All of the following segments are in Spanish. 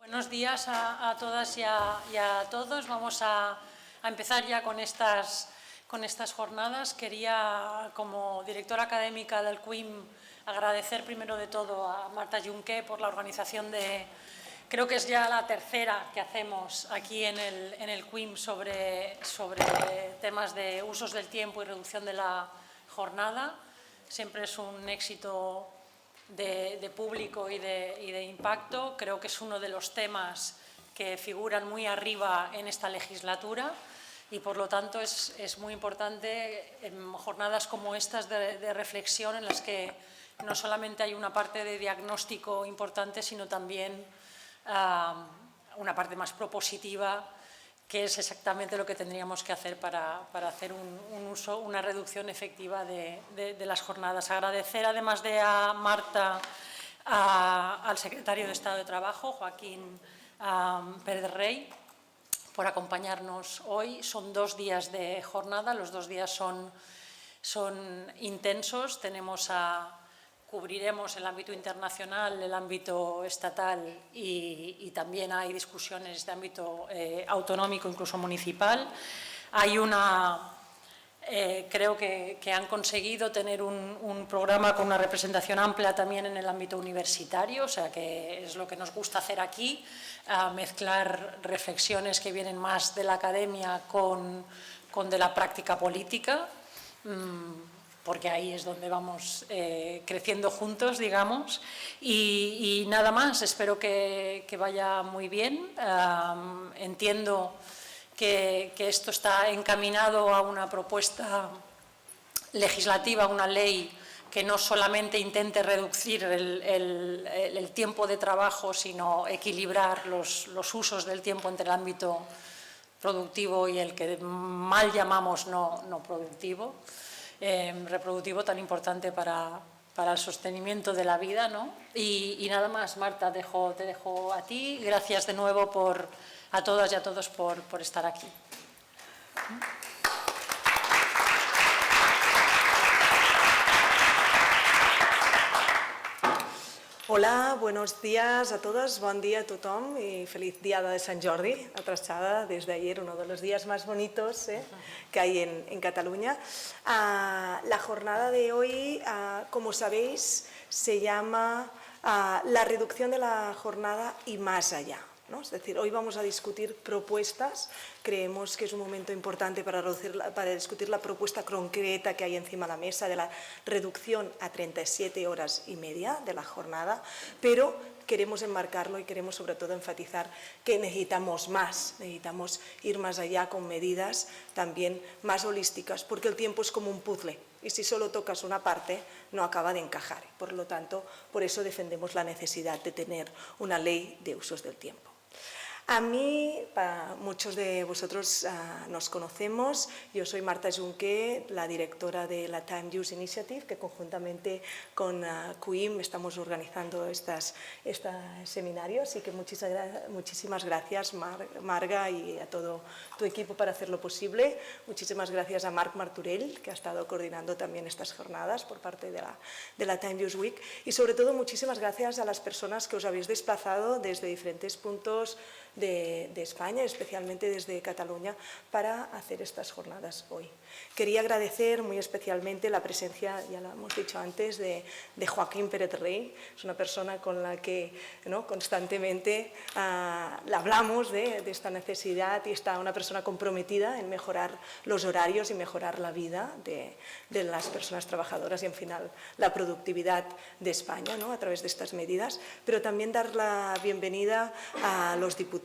Buenos días a todas y a todos. Vamos a empezar ya con estas jornadas. Quería, como directora académica del CUIM, agradecer primero de todo a Marta Junqué por la organización de, creo que es ya la tercera que hacemos aquí en el CUIM sobre temas de usos del tiempo y reducción de la jornada. Siempre es un éxito de público y de impacto. Creo que es uno de los temas que figuran muy arriba en esta legislatura y, por lo tanto, es muy importante en jornadas como estas de reflexión en las que no solamente hay una parte de diagnóstico importante, sino también una parte más propositiva, que es exactamente lo que tendríamos que hacer para hacer un uso, una reducción efectiva de las jornadas. Agradecer, además de a Marta, al secretario de Estado de Trabajo, Joaquín Pérez Rey, por acompañarnos hoy. Son 2 días de jornada, los 2 días son intensos. Cubriremos el ámbito internacional, el ámbito estatal y también hay discusiones de ámbito autonómico, incluso municipal. Creo que han conseguido tener un programa con una representación amplia también en el ámbito universitario, o sea que es lo que nos gusta hacer aquí, mezclar reflexiones que vienen más de la academia con de la práctica política, porque ahí es donde vamos creciendo juntos, digamos, y nada más. Espero que vaya muy bien. Entiendo que esto está encaminado a una propuesta legislativa, una ley que no solamente intente reducir el tiempo de trabajo, sino equilibrar los usos del tiempo entre el ámbito productivo y el que mal llamamos no productivo. Reproductivo, tan importante para el sostenimiento de la vida, ¿no? Y nada más, Marta, te dejo a ti. Gracias de nuevo a todas y a todos por estar aquí. Hola, buenos días a todos, bon día a tothom y feliz Diada de Sant Jordi, atrasada desde ayer, uno de los días más bonitos que hay en Cataluña. La jornada de hoy, como sabéis, se llama la reducción de la jornada y más allá, ¿no? Es decir, hoy vamos a discutir propuestas. Creemos que es un momento importante para discutir la propuesta concreta que hay encima de la mesa de la reducción a 37 horas y media de la jornada, pero queremos enmarcarlo y queremos sobre todo enfatizar que necesitamos más, necesitamos ir más allá con medidas también más holísticas, porque el tiempo es como un puzzle y si solo tocas una parte no acaba de encajar. Por lo tanto, por eso defendemos la necesidad de tener una ley de usos del tiempo. A mí, muchos de vosotros nos conocemos. Yo soy Marta Junqué, la directora de la Time Use Initiative, que conjuntamente con CUIM estamos organizando estos seminarios, y que muchísimas gracias, Marga, y a todo tu equipo para hacerlo posible. Muchísimas gracias a Marc Martorell, que ha estado coordinando también estas jornadas por parte de la Time Use Week, y sobre todo muchísimas gracias a las personas que os habéis desplazado desde diferentes puntos de España, especialmente desde Cataluña, para hacer estas jornadas hoy. Quería agradecer muy especialmente la presencia, ya lo hemos dicho antes, de Joaquín Pérez Rey. Es una persona con la que constantemente le hablamos de esta necesidad, y está una persona comprometida en mejorar los horarios y mejorar la vida de las personas trabajadoras y, en final, la productividad de España, ¿no?, a través de estas medidas. Pero también dar la bienvenida a los diputadas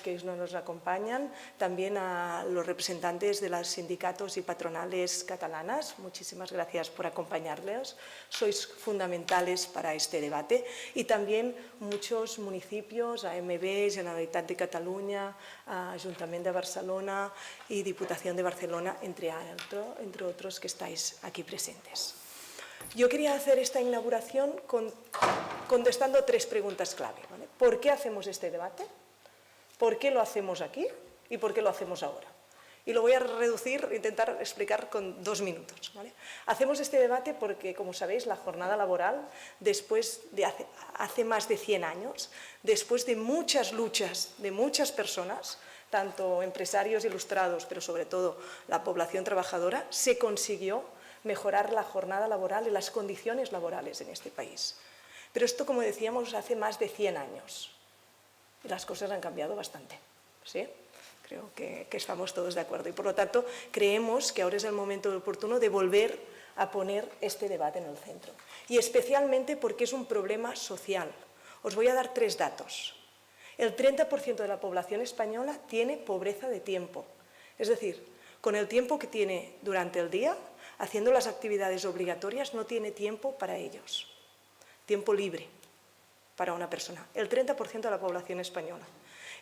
que nos acompañan, también a los representantes de los sindicatos y patronales catalanas. Muchísimas gracias por acompañarles. Sois fundamentales para este debate. Y también muchos municipios, AMB, Generalitat de Cataluña, Ayuntamiento de Barcelona y Diputación de Barcelona, entre otros que estáis aquí presentes. Yo quería hacer esta inauguración contestando 3 preguntas clave, ¿vale? ¿Por qué hacemos este debate? ¿Por qué lo hacemos aquí? ¿Y por qué lo hacemos ahora? Y lo voy a reducir, intentar explicar con 2 minutos. ¿Vale? Hacemos este debate porque, como sabéis, la jornada laboral, después de hace más de 100 años, después de muchas luchas de muchas personas, tanto empresarios ilustrados, pero sobre todo la población trabajadora, se consiguió mejorar la jornada laboral y las condiciones laborales en este país. Pero esto, como decíamos, hace más de 100 años. Y las cosas han cambiado bastante. ¿Sí? Creo que estamos todos de acuerdo. Y por lo tanto, creemos que ahora es el momento oportuno de volver a poner este debate en el centro. Y especialmente porque es un problema social. Os voy a dar 3 datos. El 30% de la población española tiene pobreza de tiempo. Es decir, con el tiempo que tiene durante el día, haciendo las actividades obligatorias, no tiene tiempo para ellos. Tiempo libre para una persona. El 30% de la población española.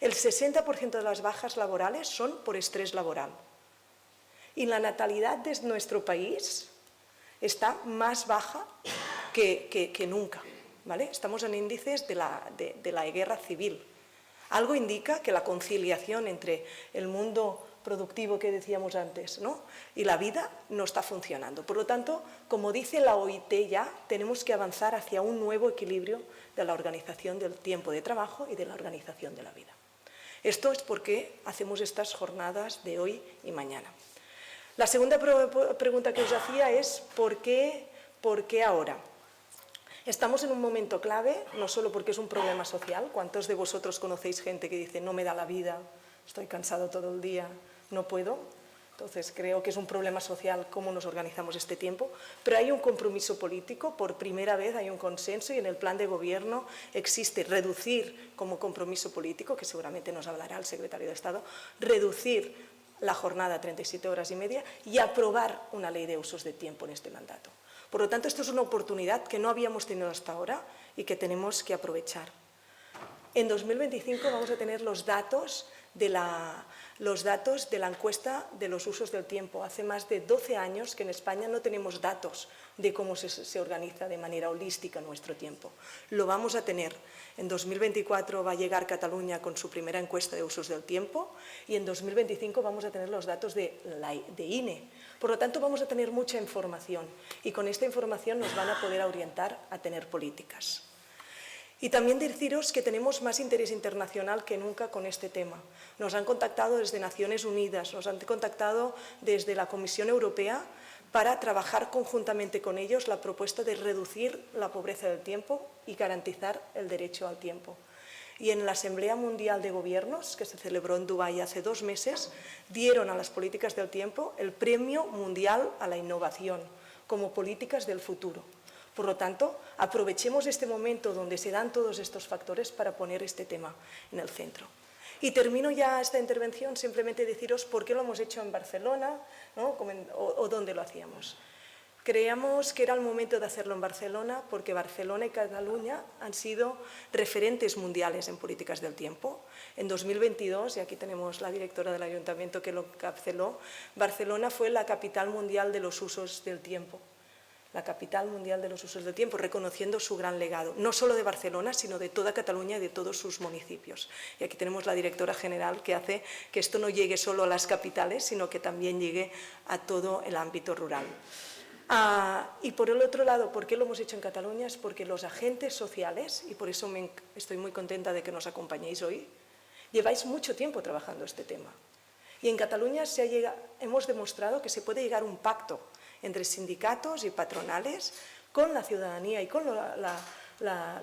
El 60% de las bajas laborales son por estrés laboral. Y la natalidad de nuestro país está más baja que nunca. ¿Vale? Estamos en índices de la guerra civil. Algo indica que la conciliación entre el mundo productivo que decíamos antes, ¿no?, y la vida no está funcionando. Por lo tanto, como dice la OIT ya, tenemos que avanzar hacia un nuevo equilibrio de la organización del tiempo de trabajo y de la organización de la vida. Esto es por qué hacemos estas jornadas de hoy y mañana. La segunda pregunta que os hacía es ¿por qué ahora? Estamos en un momento clave, no solo porque es un problema social. ¿Cuántos de vosotros conocéis gente que dice no me da la vida, estoy cansado todo el día, no puedo? Entonces creo que es un problema social cómo nos organizamos este tiempo, pero hay un compromiso político, por primera vez hay un consenso y en el plan de gobierno existe reducir como compromiso político, que seguramente nos hablará el secretario de Estado, reducir la jornada a 37 horas y media y aprobar una ley de usos de tiempo en este mandato. Por lo tanto, esto es una oportunidad que no habíamos tenido hasta ahora y que tenemos que aprovechar. En 2025 vamos a tener los datos de la encuesta de los usos del tiempo. Hace más de 12 años que en España no tenemos datos de cómo se organiza de manera holística nuestro tiempo. Lo vamos a tener. En 2024 va a llegar Cataluña con su primera encuesta de usos del tiempo y en 2025 vamos a tener los datos de INE. Por lo tanto, vamos a tener mucha información y con esta información nos van a poder orientar a tener políticas. Y también deciros que tenemos más interés internacional que nunca con este tema. Nos han contactado desde Naciones Unidas, nos han contactado desde la Comisión Europea para trabajar conjuntamente con ellos la propuesta de reducir la pobreza del tiempo y garantizar el derecho al tiempo. Y en la Asamblea Mundial de Gobiernos, que se celebró en Dubái hace 2 meses, dieron a las políticas del tiempo el Premio Mundial a la Innovación como políticas del futuro. Por lo tanto, aprovechemos este momento donde se dan todos estos factores para poner este tema en el centro. Y termino ya esta intervención simplemente deciros por qué lo hemos hecho en Barcelona, ¿no?, o dónde lo hacíamos. Creíamos que era el momento de hacerlo en Barcelona porque Barcelona y Cataluña han sido referentes mundiales en políticas del tiempo. En 2022, y aquí tenemos la directora del Ayuntamiento que lo encapsuló, Barcelona fue la capital mundial de los usos del tiempo. La capital mundial de los usos del tiempo, reconociendo su gran legado, no solo de Barcelona, sino de toda Cataluña y de todos sus municipios. Y aquí tenemos la directora general que hace que esto no llegue solo a las capitales, sino que también llegue a todo el ámbito rural. Y por el otro lado, ¿por qué lo hemos hecho en Cataluña? Es porque los agentes sociales, y por eso estoy muy contenta de que nos acompañéis hoy, lleváis mucho tiempo trabajando este tema. Y en Cataluña hemos demostrado que se puede llegar a un pacto entre sindicatos y patronales con la ciudadanía y con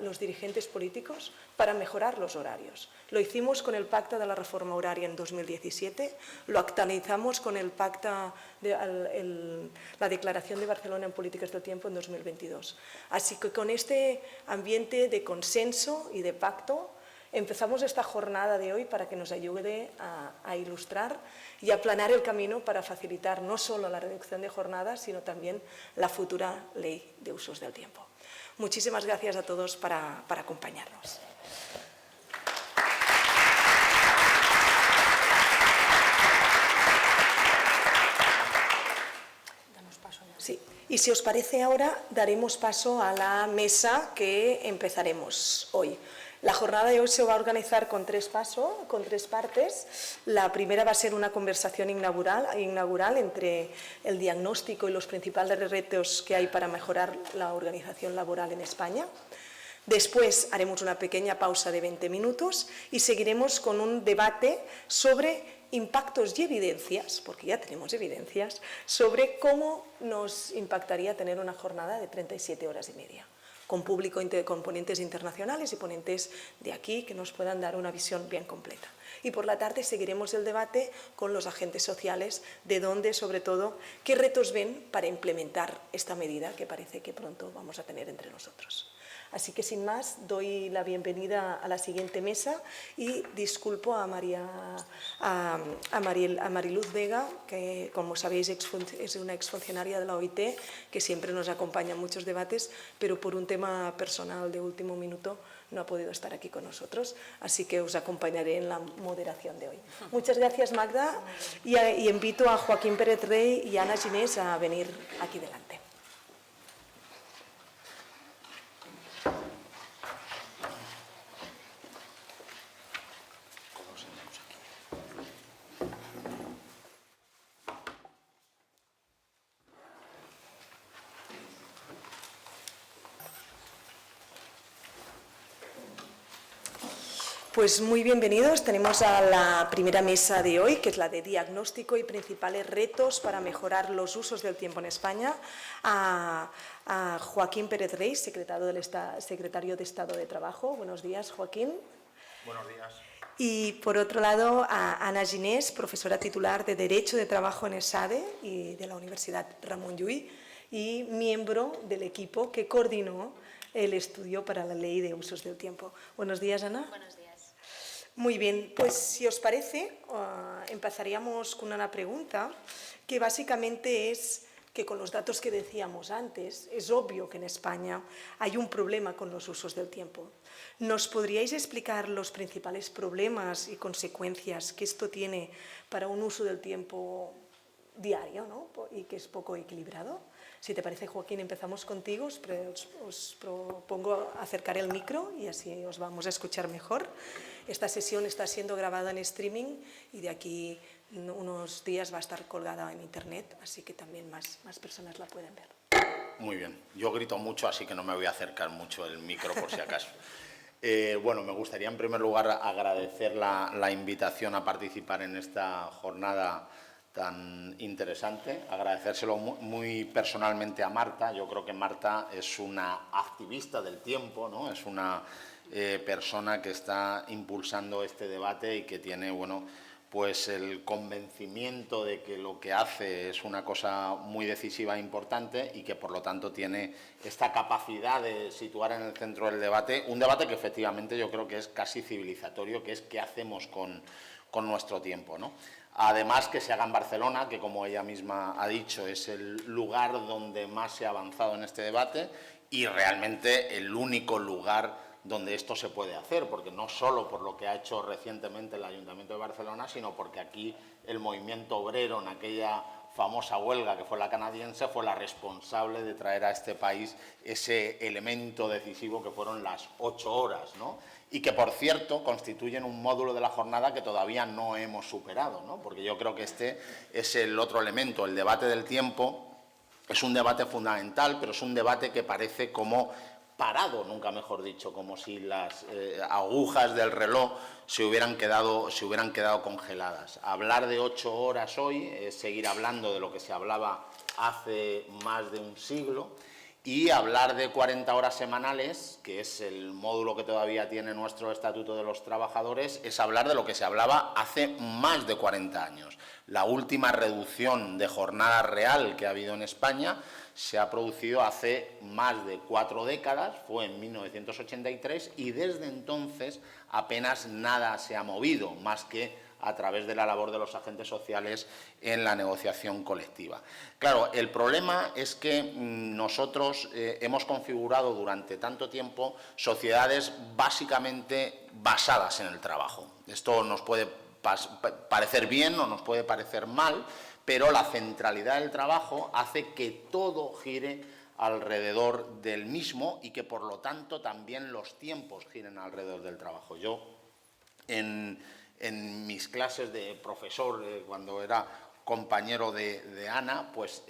los dirigentes políticos para mejorar los horarios. Lo hicimos con el Pacta de la Reforma Horaria en 2017, lo actualizamos con el Pacta la Declaración de Barcelona en Políticas del Tiempo en 2022. Así que con este ambiente de consenso y de pacto empezamos esta jornada de hoy para que nos ayude a ilustrar y a aplanar el camino para facilitar no solo la reducción de jornadas, sino también la futura ley de usos del tiempo. Muchísimas gracias a todos para acompañarnos. Damos paso ya. Sí. Y si os parece ahora, daremos paso a la mesa que empezaremos hoy. La jornada de hoy se va a organizar con tres partes. La primera va a ser una conversación inaugural entre el diagnóstico y los principales retos que hay para mejorar la organización laboral en España. Después haremos una pequeña pausa de 20 minutos y seguiremos con un debate sobre impactos y evidencias, porque ya tenemos evidencias, sobre cómo nos impactaría tener una jornada de 37 horas y media, con público, con ponentes internacionales y ponentes de aquí que nos puedan dar una visión bien completa. Y por la tarde seguiremos el debate con los agentes sociales, de dónde, sobre todo, qué retos ven para implementar esta medida que parece que pronto vamos a tener entre nosotros. Así que, sin más, doy la bienvenida a la siguiente mesa y disculpo a Mariluz Vega, que, como sabéis, es una exfuncionaria de la OIT, que siempre nos acompaña en muchos debates, pero por un tema personal de último minuto no ha podido estar aquí con nosotros, así que os acompañaré en la moderación de hoy. Muchas gracias, Magda, y invito a Joaquín Pérez Rey y Ana Ginés a venir aquí delante. Pues muy bienvenidos. Tenemos a la primera mesa de hoy, que es la de diagnóstico y principales retos para mejorar los usos del tiempo en España, a Joaquín Pérez Rey, secretario de Estado de Trabajo. Buenos días, Joaquín. Buenos días. Y por otro lado, a Ana Ginés, profesora titular de Derecho de Trabajo en ESADE y de la Universidad Ramon Llull, y miembro del equipo que coordinó el estudio para la Ley de Usos del Tiempo. Buenos días, Ana. Buenos días. Muy bien, pues si os parece, empezaríamos con una pregunta que básicamente es que, con los datos que decíamos antes, es obvio que en España hay un problema con los usos del tiempo. ¿Nos podríais explicar los principales problemas y consecuencias que esto tiene para un uso del tiempo diario, ¿no? Y que es poco equilibrado? Si te parece, Joaquín, empezamos contigo. Os propongo acercar el micro y así os vamos a escuchar mejor. Esta sesión está siendo grabada en streaming y de aquí unos días va a estar colgada en internet, así que también más personas la pueden ver. Muy bien. Yo grito mucho, así que no me voy a acercar mucho el micro por si acaso. Bueno, me gustaría en primer lugar agradecer la invitación a participar en esta jornada tan interesante, agradecérselo muy personalmente a Marta. Yo creo que Marta es una activista del tiempo, ¿no? Es una persona que está impulsando este debate y que tiene, bueno, pues el convencimiento de que lo que hace es una cosa muy decisiva e importante y que por lo tanto tiene esta capacidad de situar en el centro del debate un debate que efectivamente yo creo que es casi civilizatorio, que es qué hacemos con nuestro tiempo, ¿no? Además, que se haga en Barcelona, que, como ella misma ha dicho, es el lugar donde más se ha avanzado en este debate y realmente el único lugar donde esto se puede hacer, porque no solo por lo que ha hecho recientemente el Ayuntamiento de Barcelona, sino porque aquí el movimiento obrero, en aquella famosa huelga que fue la canadiense, fue la responsable de traer a este país ese elemento decisivo que fueron las 8 horas, ¿no? Y que, por cierto, constituyen un módulo de la jornada que todavía no hemos superado, ¿no? Porque yo creo que este es el otro elemento. El debate del tiempo es un debate fundamental, pero es un debate que parece como parado, nunca mejor dicho, como si las agujas del reloj se hubieran quedado congeladas. Hablar de 8 horas hoy es seguir hablando de lo que se hablaba hace más de un siglo, y hablar de 40 horas semanales, que es el módulo que todavía tiene nuestro Estatuto de los Trabajadores, es hablar de lo que se hablaba hace más de 40 años. La última reducción de jornada real que ha habido en España se ha producido hace más de 4 décadas, fue en 1983, y desde entonces apenas nada se ha movido, más que a través de la labor de los agentes sociales en la negociación colectiva. Claro, el problema es que nosotros hemos configurado durante tanto tiempo sociedades básicamente basadas en el trabajo. Esto nos puede parecer bien o nos puede parecer mal, pero la centralidad del trabajo hace que todo gire alrededor del mismo y que, por lo tanto, también los tiempos giren alrededor del trabajo. Yo, en mis clases de profesor, cuando era compañero de Ana, pues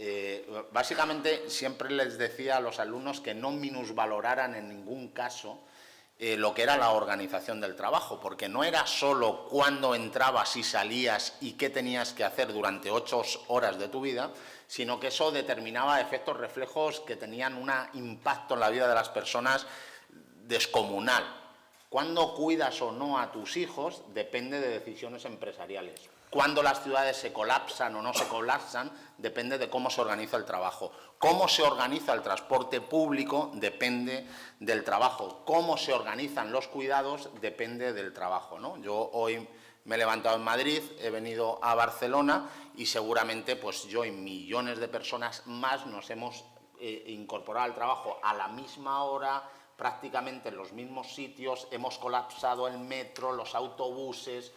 básicamente siempre les decía a los alumnos que no minusvaloraran en ningún caso lo que era la organización del trabajo, porque no era solo cuándo entrabas y salías y qué tenías que hacer durante 8 horas de tu vida, sino que eso determinaba efectos reflejos que tenían un impacto en la vida de las personas descomunal. Cuándo cuidas o no a tus hijos depende de decisiones empresariales. Cuándo las ciudades se colapsan o no se colapsan depende de cómo se organiza el trabajo. Cómo se organiza el transporte público depende del trabajo. Cómo se organizan los cuidados depende del trabajo, ¿no? Yo hoy me he levantado en Madrid, he venido a Barcelona y seguramente pues yo y millones de personas más nos hemos incorporado al trabajo a la misma hora, prácticamente en los mismos sitios, hemos colapsado el metro, los autobuses,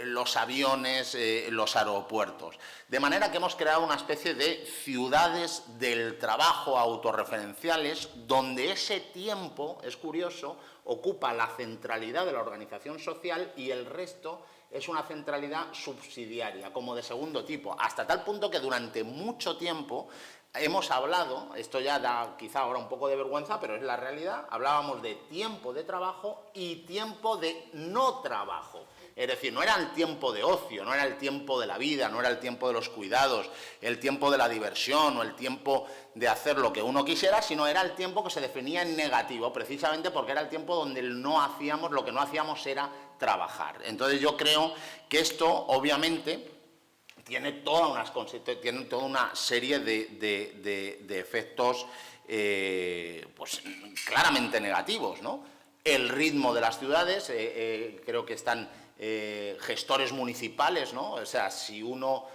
los aviones, los aeropuertos. De manera que hemos creado una especie de ciudades del trabajo autorreferenciales donde ese tiempo, es curioso, ocupa la centralidad de la organización social y el resto es una centralidad subsidiaria, como de segundo tipo, hasta tal punto que durante mucho tiempo hemos hablado, esto ya da quizá ahora un poco de vergüenza, pero es la realidad, hablábamos de tiempo de trabajo y tiempo de no trabajo. Es decir, no era el tiempo de ocio, no era el tiempo de la vida, no era el tiempo de los cuidados, el tiempo de la diversión o el tiempo de hacer lo que uno quisiera, sino era el tiempo que se definía en negativo, precisamente porque era el tiempo donde no hacíamos, lo que no hacíamos era trabajar. Entonces yo creo que esto, obviamente, tiene toda una serie de efectos pues, claramente negativos, ¿no? El ritmo de las ciudades, creo que están gestores municipales, ¿no? O sea, si uno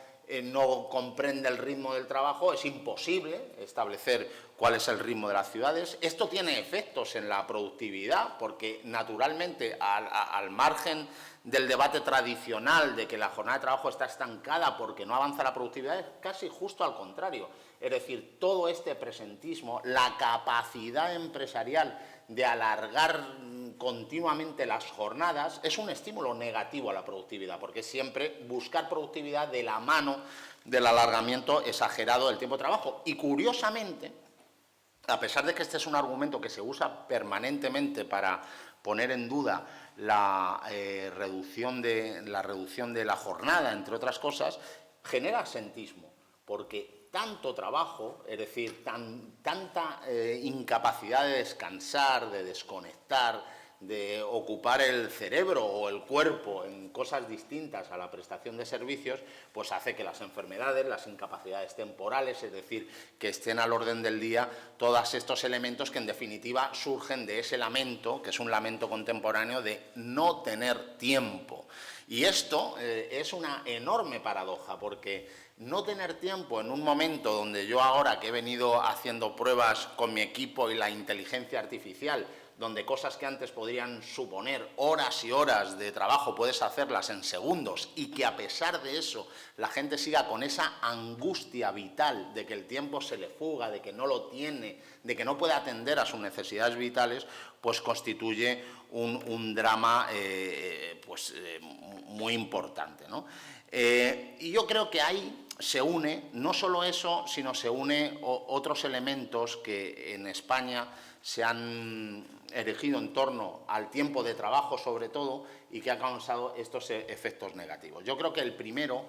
no comprende el ritmo del trabajo, es imposible establecer cuál es el ritmo de las ciudades. Esto tiene efectos en la productividad, porque naturalmente, al margen del debate tradicional de que la jornada de trabajo está estancada porque no avanza la productividad, es casi justo al contrario. Es decir, todo este presentismo, la capacidad empresarial de alargar continuamente las jornadas, es un estímulo negativo a la productividad, porque siempre buscar productividad de la mano del alargamiento exagerado del tiempo de trabajo. Y curiosamente, a pesar de que este es un argumento que se usa permanentemente para poner en duda la reducción de la jornada, entre otras cosas, genera absentismo, porque tanto trabajo, es decir, tanta incapacidad de descansar, de desconectar, de ocupar el cerebro o el cuerpo en cosas distintas a la prestación de servicios, pues hace que las enfermedades, las incapacidades temporales, es decir, que estén al orden del día todos estos elementos que en definitiva surgen de ese lamento, que es un lamento contemporáneo de no tener tiempo. Y esto es una enorme paradoja, porque no tener tiempo en un momento donde yo ahora que he venido haciendo pruebas con mi equipo y la inteligencia artificial, donde cosas que antes podrían suponer horas y horas de trabajo puedes hacerlas en segundos y que a pesar de eso la gente siga con esa angustia vital de que el tiempo se le fuga, de que no lo tiene, de que no puede atender a sus necesidades vitales, pues constituye un drama muy importante, ¿no? Y yo creo que ahí se une, no solo eso, sino se une otros elementos que en España se han erigido en torno al tiempo de trabajo, sobre todo, y que han causado estos efectos negativos. Yo creo que el primero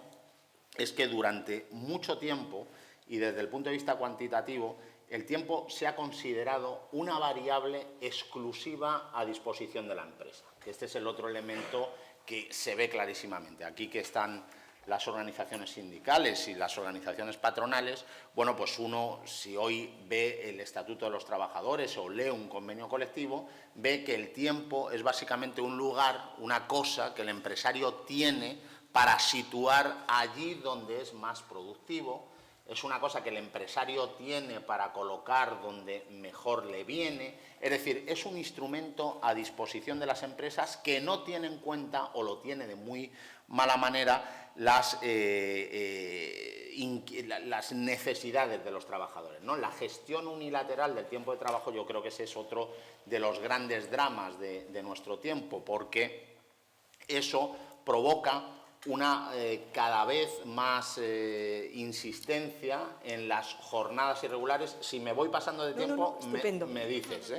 es que durante mucho tiempo, y desde el punto de vista cuantitativo, el tiempo se ha considerado una variable exclusiva a disposición de la empresa. Este es el otro elemento que se ve clarísimamente. Aquí que están las organizaciones sindicales y las organizaciones patronales, bueno, pues uno, si hoy ve el Estatuto de los Trabajadores o lee un convenio colectivo, ve que el tiempo es básicamente un lugar, una cosa que el empresario tiene para situar allí donde es más productivo, es una cosa que el empresario tiene para colocar donde mejor le viene, es decir, es un instrumento a disposición de las empresas que no tiene en cuenta, o lo tiene de muy mala manera, las necesidades de los trabajadores, ¿no? La gestión unilateral del tiempo de trabajo, yo creo que ese es otro de los grandes dramas de nuestro tiempo, porque eso provoca una cada vez más insistencia en las jornadas irregulares. Si me voy pasando de tiempo, me dices,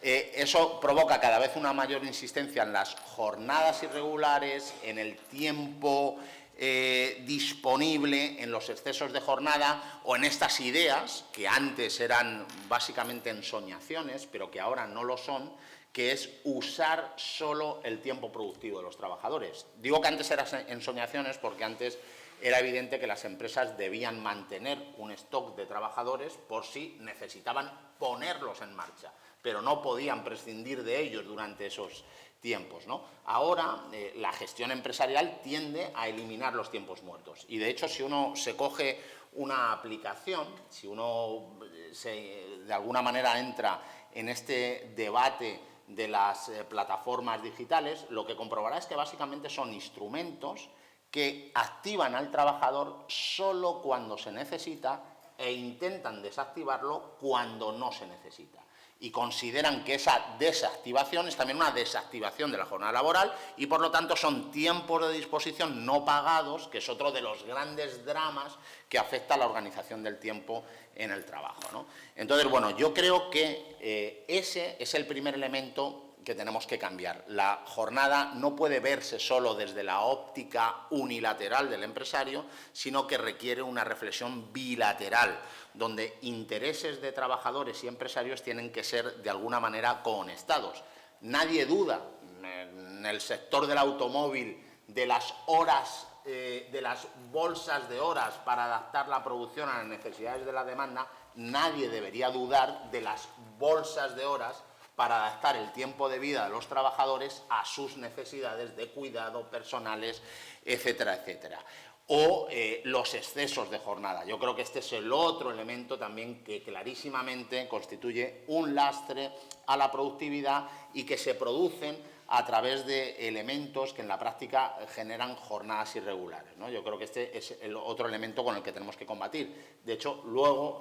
eso provoca cada vez una mayor insistencia en las jornadas irregulares, en el tiempo disponible, en los excesos de jornada o en estas ideas que antes eran básicamente ensoñaciones, pero que ahora no lo son, que es usar solo el tiempo productivo de los trabajadores. Digo que antes eran ensoñaciones porque antes era evidente que las empresas debían mantener un stock de trabajadores por si necesitaban ponerlos en marcha, pero no podían prescindir de ellos durante esos tiempos, ¿no? Ahora la gestión empresarial tiende a eliminar los tiempos muertos y, de hecho, si uno se coge una aplicación, si uno de alguna manera entra en este debate de las plataformas digitales, lo que comprobará es que básicamente son instrumentos que activan al trabajador solo cuando se necesita e intentan desactivarlo cuando no se necesita. Y consideran que esa desactivación es también una desactivación de la jornada laboral y, por lo tanto, son tiempos de disposición no pagados, que es otro de los grandes dramas que afecta a la organización del tiempo en el trabajo, ¿no? Entonces, bueno, yo creo que ese es el primer elemento que tenemos que cambiar. La jornada no puede verse solo desde la óptica unilateral del empresario, sino que requiere una reflexión bilateral, donde intereses de trabajadores y empresarios tienen que ser de alguna manera conectados. Nadie duda en el sector del automóvil de las horas, de las bolsas de horas para adaptar la producción a las necesidades de la demanda. Nadie debería dudar de las bolsas de horas para adaptar el tiempo de vida de los trabajadores a sus necesidades de cuidado personales, etcétera, etcétera. O los excesos de jornada. Yo creo que este es el otro elemento también que clarísimamente constituye un lastre a la productividad y que se producen a través de elementos que en la práctica generan jornadas irregulares, ¿no? Yo creo que este es el otro elemento con el que tenemos que combatir. De hecho, luego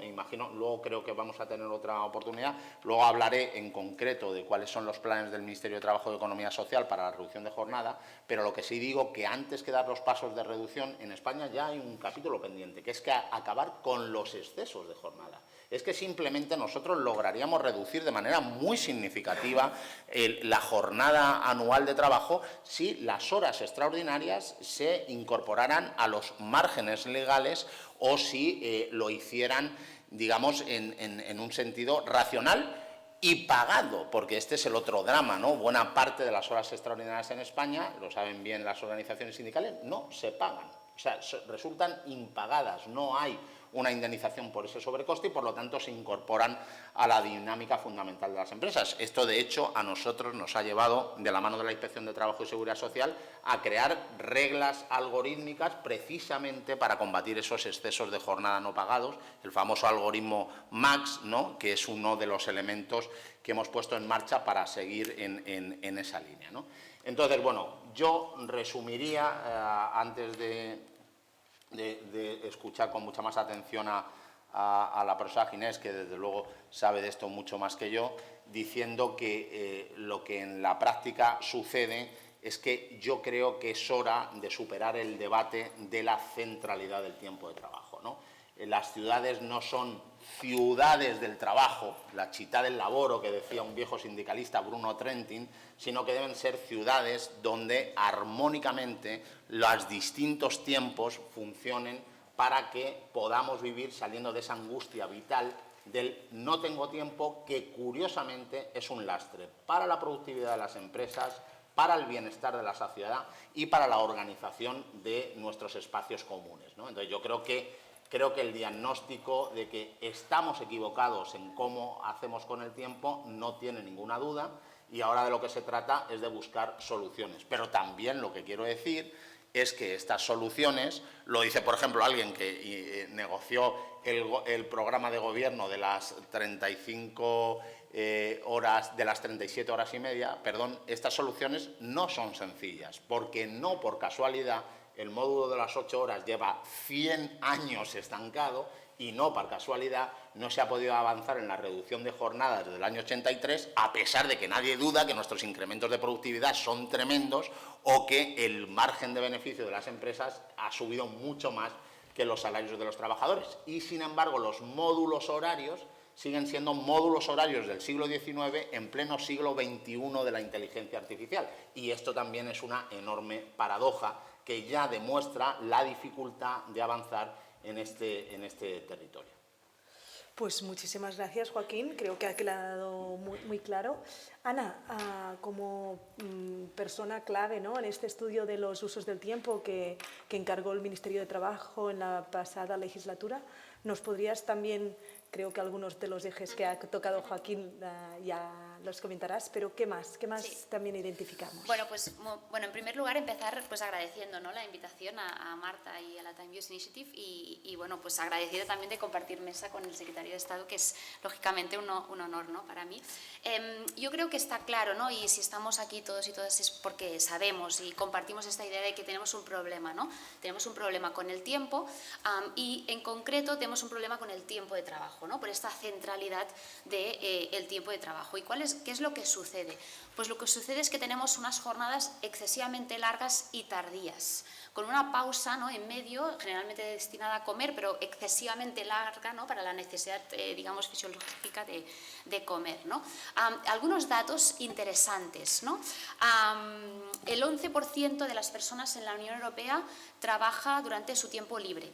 creo que vamos a tener otra oportunidad, luego hablaré en concreto de cuáles son los planes del Ministerio de Trabajo y Economía Social para la reducción de jornada, pero lo que sí digo que antes que dar los pasos de reducción, en España ya hay un capítulo pendiente, que es que acabar con los excesos de jornada. Es que simplemente nosotros lograríamos reducir de manera muy significativa la jornada anual de trabajo si las horas extraordinarias se incorporaran a los márgenes legales o si lo hicieran, digamos, en un sentido racional y pagado, porque este es el otro drama, ¿no? Buena parte de las horas extraordinarias en España, lo saben bien las organizaciones sindicales, no se pagan. O sea, resultan impagadas, no hay una indemnización por ese sobrecoste y, por lo tanto, se incorporan a la dinámica fundamental de las empresas. Esto, de hecho, a nosotros nos ha llevado, de la mano de la Inspección de Trabajo y Seguridad Social, a crear reglas algorítmicas precisamente para combatir esos excesos de jornada no pagados, el famoso algoritmo MAX, ¿no?, que es uno de los elementos que hemos puesto en marcha para seguir en esa línea, ¿no? Entonces, bueno, yo resumiría, antes de escuchar con mucha más atención a la profesora Ginés, que desde luego sabe de esto mucho más que yo, diciendo que lo que en la práctica sucede es que yo creo que es hora de superar el debate de la centralidad del tiempo de trabajo, ¿no? Las ciudades no son ciudades del trabajo, la città del lavoro, que decía un viejo sindicalista, Bruno Trentin, sino que deben ser ciudades donde armónicamente los distintos tiempos funcionen para que podamos vivir saliendo de esa angustia vital del no tengo tiempo, que curiosamente es un lastre para la productividad de las empresas, para el bienestar de la sociedad y para la organización de nuestros espacios comunes, ¿no? Entonces, yo creo que el diagnóstico de que estamos equivocados en cómo hacemos con el tiempo no tiene ninguna duda, y ahora de lo que se trata es de buscar soluciones. Pero también lo que quiero decir es que estas soluciones, lo dice por ejemplo alguien que negoció el programa de gobierno de las 35 horas, de las 37 horas y media, estas soluciones no son sencillas, porque no por casualidad el módulo de las 8 horas lleva 100 años estancado y no, por casualidad, no se ha podido avanzar en la reducción de jornadas desde el año 83, a pesar de que nadie duda que nuestros incrementos de productividad son tremendos o que el margen de beneficio de las empresas ha subido mucho más que los salarios de los trabajadores. Y, sin embargo, los módulos horarios siguen siendo módulos horarios del siglo XIX en pleno siglo XXI de la inteligencia artificial. Y esto también es una enorme paradoja que ya demuestra la dificultad de avanzar en este territorio. Pues muchísimas gracias, Joaquín. Creo que ha quedado muy claro. Ana, como persona clave, ¿no?, en este estudio de los usos del tiempo que encargó el Ministerio de Trabajo en la pasada legislatura, ¿nos podrías también, creo que algunos de los ejes que ha tocado Joaquín ya los comentarás, pero qué más sí. También identificamos? Bueno, pues en primer lugar empezar pues agradeciendo, ¿no?, la invitación a Marta y a la Time Use Initiative y bueno, pues agradecida también de compartir mesa con el Secretario de Estado, que es lógicamente un honor, ¿no?, para mí. Yo creo que está claro, ¿no?, y si estamos aquí todos y todas es porque sabemos y compartimos esta idea de que tenemos un problema, ¿no? Tenemos un problema con el tiempo y en concreto tenemos un problema con el tiempo de trabajo, ¿no?, por esta centralidad del tiempo de trabajo. ¿Y qué es lo que sucede? Pues lo que sucede es que tenemos unas jornadas excesivamente largas y tardías, con una pausa, ¿no?, en medio, generalmente destinada a comer, pero excesivamente larga, ¿no?, para la necesidad, digamos, fisiológica de comer, ¿no? Algunos datos interesantes, ¿no? El 11% de las personas en la Unión Europea trabaja durante su tiempo libre.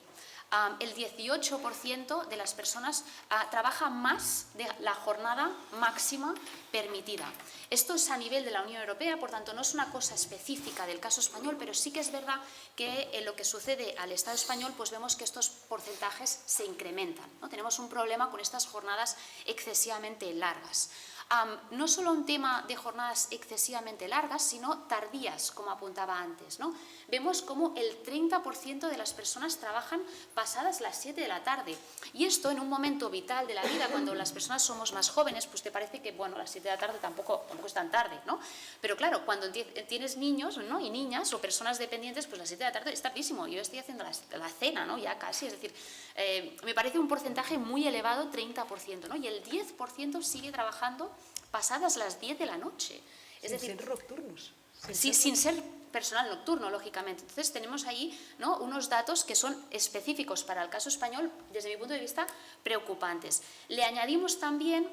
El 18% de las personas trabaja más de la jornada máxima permitida. Esto es a nivel de la Unión Europea, por tanto no es una cosa específica del caso español, pero sí que es verdad que en lo que sucede al Estado español pues vemos que estos porcentajes se incrementan, ¿no? Tenemos un problema con estas jornadas excesivamente largas. No solo un tema de jornadas excesivamente largas, sino tardías, como apuntaba antes, ¿no? Vemos como el 30% de las personas trabajan pasadas las 7 de la tarde. Y esto en un momento vital de la vida, cuando las personas somos más jóvenes, pues te parece que, bueno, las 7 de la tarde tampoco es tan tarde, ¿no? Pero claro, cuando tienes niños, ¿no?, y niñas o personas dependientes, pues las 7 de la tarde es tardísimo. Yo estoy haciendo la cena, ¿no?, ya casi, es decir, me parece un porcentaje muy elevado, 30%, ¿no? Y el 10% sigue trabajando pasadas las 10 de la noche. Es decir, ser nocturnos. Sin ser personal nocturno, lógicamente. Entonces tenemos ahí, ¿no?, unos datos que son específicos para el caso español, desde mi punto de vista, preocupantes. Le añadimos también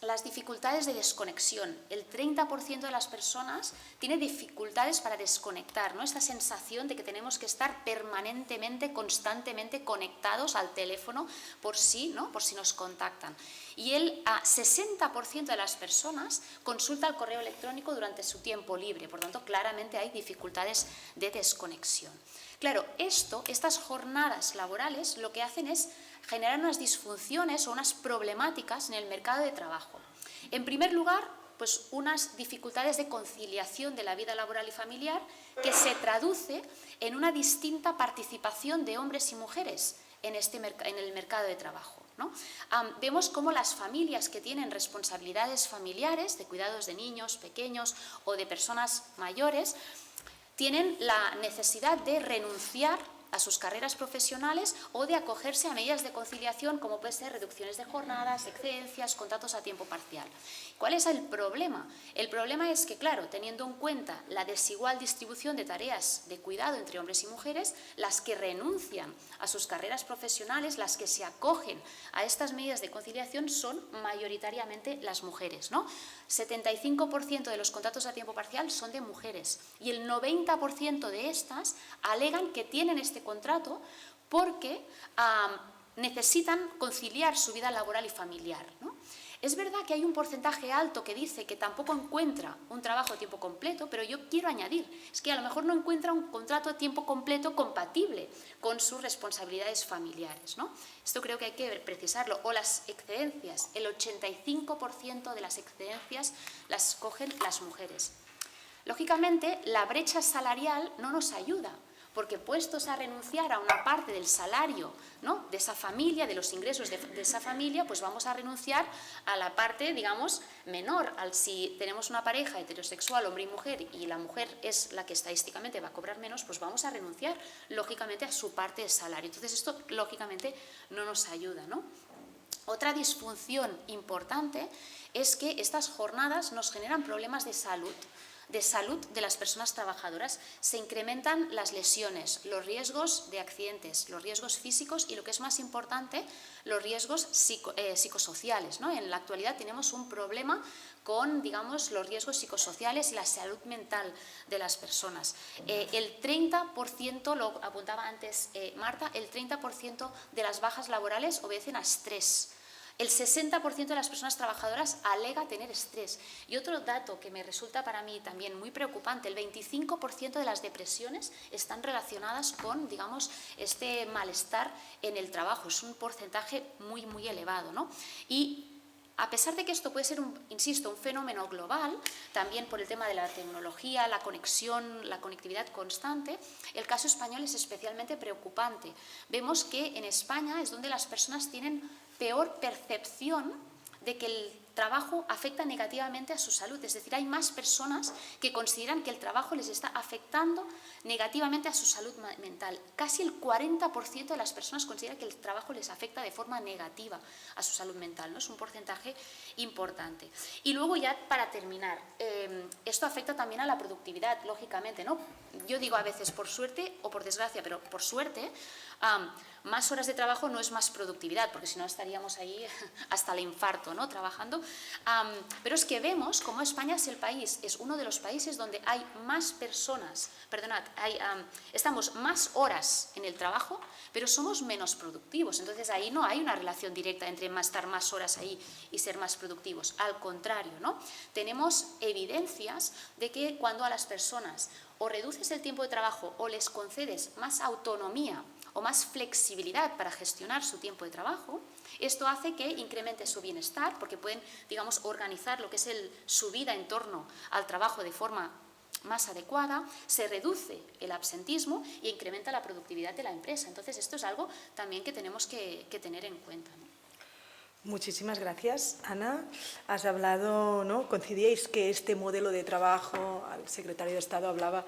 las dificultades de desconexión. El 30% de las personas tiene dificultades para desconectar, ¿no? Esta sensación de que tenemos que estar permanentemente, constantemente conectados al teléfono por si nos contactan. Y el 60% de las personas consulta el correo electrónico durante su tiempo libre, por tanto, claramente hay dificultades de desconexión. Claro, estas jornadas laborales lo que hacen es generar unas disfunciones o unas problemáticas en el mercado de trabajo. En primer lugar, pues unas dificultades de conciliación de la vida laboral y familiar que se traduce en una distinta participación de hombres y mujeres en el mercado de trabajo, ¿no? Vemos cómo las familias que tienen responsabilidades familiares de cuidados de niños pequeños o de personas mayores tienen la necesidad de renunciar a sus carreras profesionales o de acogerse a medidas de conciliación como puede ser reducciones de jornadas, excedencias, contratos a tiempo parcial. ¿Cuál es el problema? El problema es que, claro, teniendo en cuenta la desigual distribución de tareas de cuidado entre hombres y mujeres, las que renuncian a sus carreras profesionales, las que se acogen a estas medidas de conciliación son mayoritariamente las mujeres, ¿no? 75% de los contratos a tiempo parcial son de mujeres y el 90% de estas alegan que tienen este contrato porque necesitan conciliar su vida laboral y familiar, ¿no? Es verdad que hay un porcentaje alto que dice que tampoco encuentra un trabajo a tiempo completo, pero yo quiero añadir, es que a lo mejor no encuentra un contrato a tiempo completo compatible con sus responsabilidades familiares, ¿no? Esto creo que hay que precisarlo. O las excedencias, el 85% de las excedencias las cogen las mujeres. Lógicamente, la brecha salarial no nos ayuda, porque puestos a renunciar a una parte del salario, ¿no?, de esa familia, de los ingresos de esa familia, pues vamos a renunciar a la parte, digamos, menor. Si tenemos una pareja heterosexual, hombre y mujer, y la mujer es la que estadísticamente va a cobrar menos, pues vamos a renunciar, lógicamente, a su parte de salario. Entonces, esto, lógicamente, no nos ayuda, ¿no? Otra disfunción importante es que estas jornadas nos generan problemas de salud de las personas trabajadoras. Se incrementan las lesiones, los riesgos de accidentes, los riesgos físicos y, lo que es más importante, los riesgos psicosociales, ¿no? En la actualidad tenemos un problema con, digamos, los riesgos psicosociales y la salud mental de las personas. El 30%, lo apuntaba antes Marta, el 30% de las bajas laborales obedecen a estrés. El 60% de las personas trabajadoras alega tener estrés. Y otro dato que me resulta para mí también muy preocupante, el 25% de las depresiones están relacionadas con, digamos, este malestar en el trabajo. Es un porcentaje muy, muy elevado, ¿no? Y a pesar de que esto puede ser, insisto, un fenómeno global, también por el tema de la tecnología, la conexión, la conectividad constante, el caso español es especialmente preocupante. Vemos que en España es donde las personas tienen peor percepción de que el trabajo afecta negativamente a su salud. Es decir, hay más personas que consideran que el trabajo les está afectando negativamente a su salud mental. Casi el 40% de las personas consideran que el trabajo les afecta de forma negativa a su salud mental, ¿no? Es un porcentaje importante. Y luego, ya para terminar, esto afecta también a la productividad, lógicamente, ¿no? Yo digo a veces por suerte o por desgracia, pero por suerte, más horas de trabajo no es más productividad, porque si no estaríamos ahí hasta el infarto, ¿no?, trabajando. Pero es que vemos como España es uno de los países donde hay más personas, estamos más horas en el trabajo, pero somos menos productivos. Entonces ahí no hay una relación directa entre estar más horas ahí y ser más productivos. Al contrario, ¿no? Tenemos evidencias de que cuando a las personas o reduces el tiempo de trabajo o les concedes más autonomía o más flexibilidad para gestionar su tiempo de trabajo, esto hace que incremente su bienestar, porque pueden, digamos, organizar lo que es su vida en torno al trabajo de forma más adecuada, se reduce el absentismo e incrementa la productividad de la empresa. Entonces, esto es algo también que tenemos que tener en cuenta, ¿no? Muchísimas gracias, Ana. Has hablado, ¿no? Coincidíais que este modelo de trabajo, el secretario de Estado hablaba,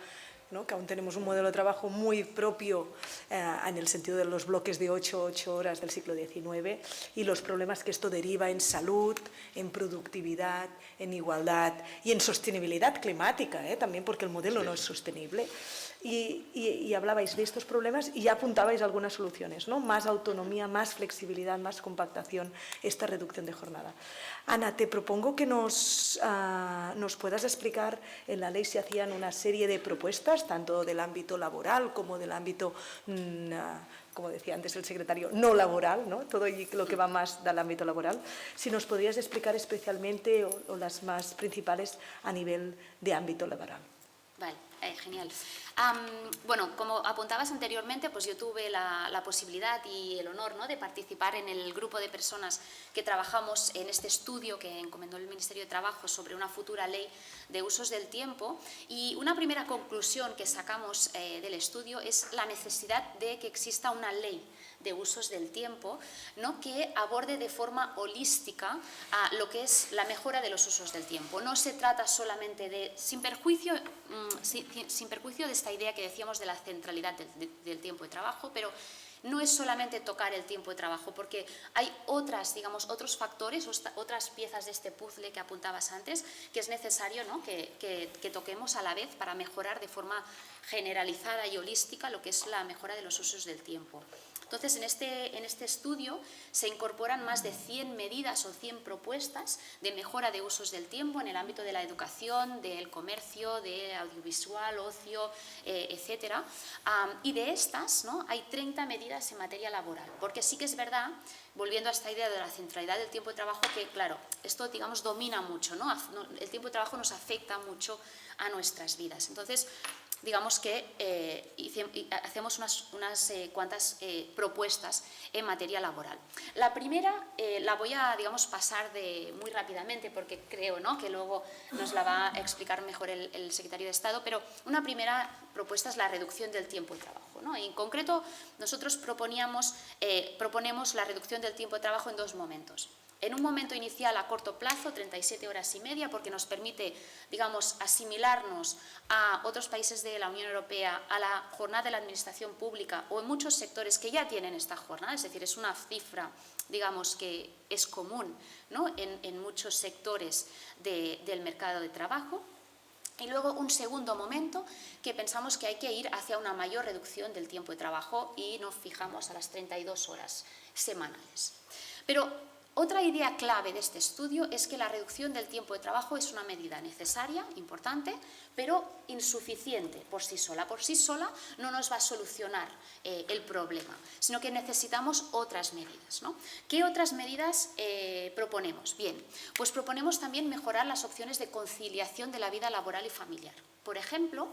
¿no?, que aún tenemos un modelo de trabajo muy propio en el sentido de los bloques de 8 horas del siglo XIX y los problemas que esto deriva en salud, en productividad, en igualdad y en sostenibilidad climática, también, porque el modelo no es sostenible. Y hablabais de estos problemas y ya apuntabais algunas soluciones, ¿no? Más autonomía, más flexibilidad, más compactación, esta reducción de jornada. Ana, te propongo que nos puedas explicar, en la ley se hacían una serie de propuestas, tanto del ámbito laboral como del ámbito, como decía antes el secretario, no laboral, ¿no? Todo lo que va más del ámbito laboral. Si nos podrías explicar especialmente o las más principales a nivel de ámbito laboral. Vale, genial. Bueno, como apuntabas anteriormente, pues yo tuve la posibilidad y el honor, ¿no?, de participar en el grupo de personas que trabajamos en este estudio que encomendó el Ministerio de Trabajo sobre una futura ley de usos del tiempo, y una primera conclusión que sacamos del estudio es la necesidad de que exista una ley de usos del tiempo, ¿no?, que aborde de forma holística lo que es la mejora de los usos del tiempo. No se trata solamente de, sin perjuicio de esta idea que decíamos de la centralidad del tiempo de trabajo, pero no es solamente tocar el tiempo de trabajo, porque hay otros factores, otras piezas de este puzzle que apuntabas antes, que es necesario, ¿no?, que toquemos a la vez para mejorar de forma generalizada y holística lo que es la mejora de los usos del tiempo. Entonces, en este estudio se incorporan más de 100 medidas o 100 propuestas de mejora de usos del tiempo en el ámbito de la educación, del comercio, de audiovisual, ocio, etcétera. Y de estas, ¿no?, hay 30 medidas en materia laboral, porque sí que es verdad, volviendo a esta idea de la centralidad del tiempo de trabajo, que claro, esto, digamos, domina mucho, ¿no? El tiempo de trabajo nos afecta mucho a nuestras vidas. Entonces, digamos que hacemos unas cuantas propuestas en materia laboral. La primera la voy a, digamos, pasar muy rápidamente porque creo, ¿no?, que luego nos la va a explicar mejor el secretario de Estado, pero una primera propuesta es la reducción del tiempo de trabajo, ¿no? Y en concreto, nosotros proponemos la reducción del tiempo de trabajo en 2 momentos. En un momento inicial a corto plazo, 37 horas y media, porque nos permite, digamos, asimilarnos a otros países de la Unión Europea, a la jornada de la administración pública o en muchos sectores que ya tienen esta jornada, es decir, es una cifra, digamos, que es común, ¿no?, en muchos sectores del mercado de trabajo. Y luego un segundo momento que pensamos que hay que ir hacia una mayor reducción del tiempo de trabajo y nos fijamos a las 32 horas semanales. Pero otra idea clave de este estudio es que la reducción del tiempo de trabajo es una medida necesaria, importante, pero insuficiente por sí sola. Por sí sola no nos va a solucionar el problema, sino que necesitamos otras medidas, ¿no? ¿Qué otras medidas proponemos? Bien, pues proponemos también mejorar las opciones de conciliación de la vida laboral y familiar. Por ejemplo,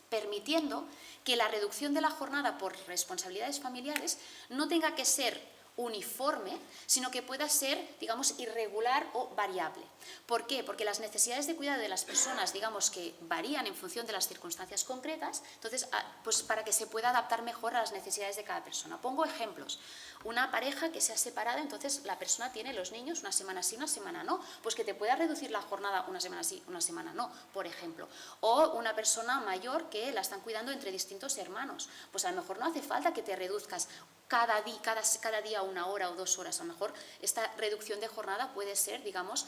permitiendo que la reducción de la jornada por responsabilidades familiares no tenga que ser uniforme, sino que pueda ser, digamos, irregular o variable. ¿Por qué? Porque las necesidades de cuidado de las personas, digamos, que varían en función de las circunstancias concretas, entonces, pues para que se pueda adaptar mejor a las necesidades de cada persona. Pongo ejemplos. Una pareja que se ha separado, entonces la persona tiene los niños una semana sí, una semana no, pues que te pueda reducir la jornada una semana sí, una semana no, por ejemplo. O una persona mayor que la están cuidando entre distintos hermanos, pues a lo mejor no hace falta que te reduzcas cada día 1 hora o 2 horas, a lo mejor esta reducción de jornada puede ser, digamos,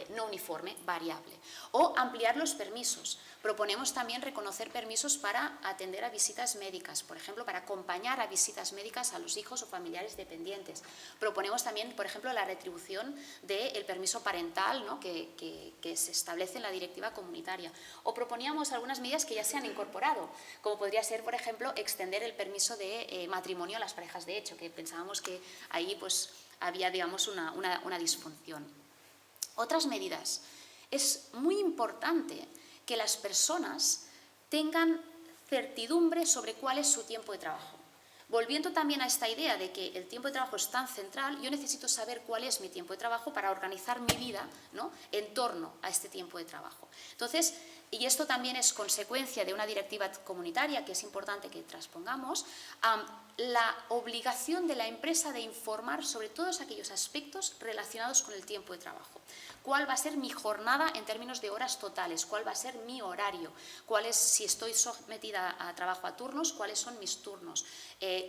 no uniforme, variable. O ampliar los permisos. Proponemos también reconocer permisos para atender a visitas médicas, por ejemplo, para acompañar a visitas médicas a los hijos o familiares dependientes. Proponemos también, por ejemplo, la retribución del permiso parental, ¿no?, que se establece en la directiva comunitaria. O proponíamos algunas medidas que ya se han incorporado, como podría ser, por ejemplo, extender el permiso de matrimonio a las parejas de hecho, que pensábamos que ahí pues había, digamos, una disfunción. Otras medidas. Es muy importante que las personas tengan certidumbre sobre cuál es su tiempo de trabajo. Volviendo también a esta idea de que el tiempo de trabajo es tan central, yo necesito saber cuál es mi tiempo de trabajo para organizar mi vida, ¿no?, en torno a este tiempo de trabajo. Entonces, y esto también es consecuencia de una directiva comunitaria que es importante que transpongamos, la obligación de la empresa de informar sobre todos aquellos aspectos relacionados con el tiempo de trabajo. ¿Cuál va a ser mi jornada en términos de horas totales? ¿Cuál va a ser mi horario? ¿Cuál es, si estoy sometida a trabajo a turnos, cuáles son mis turnos?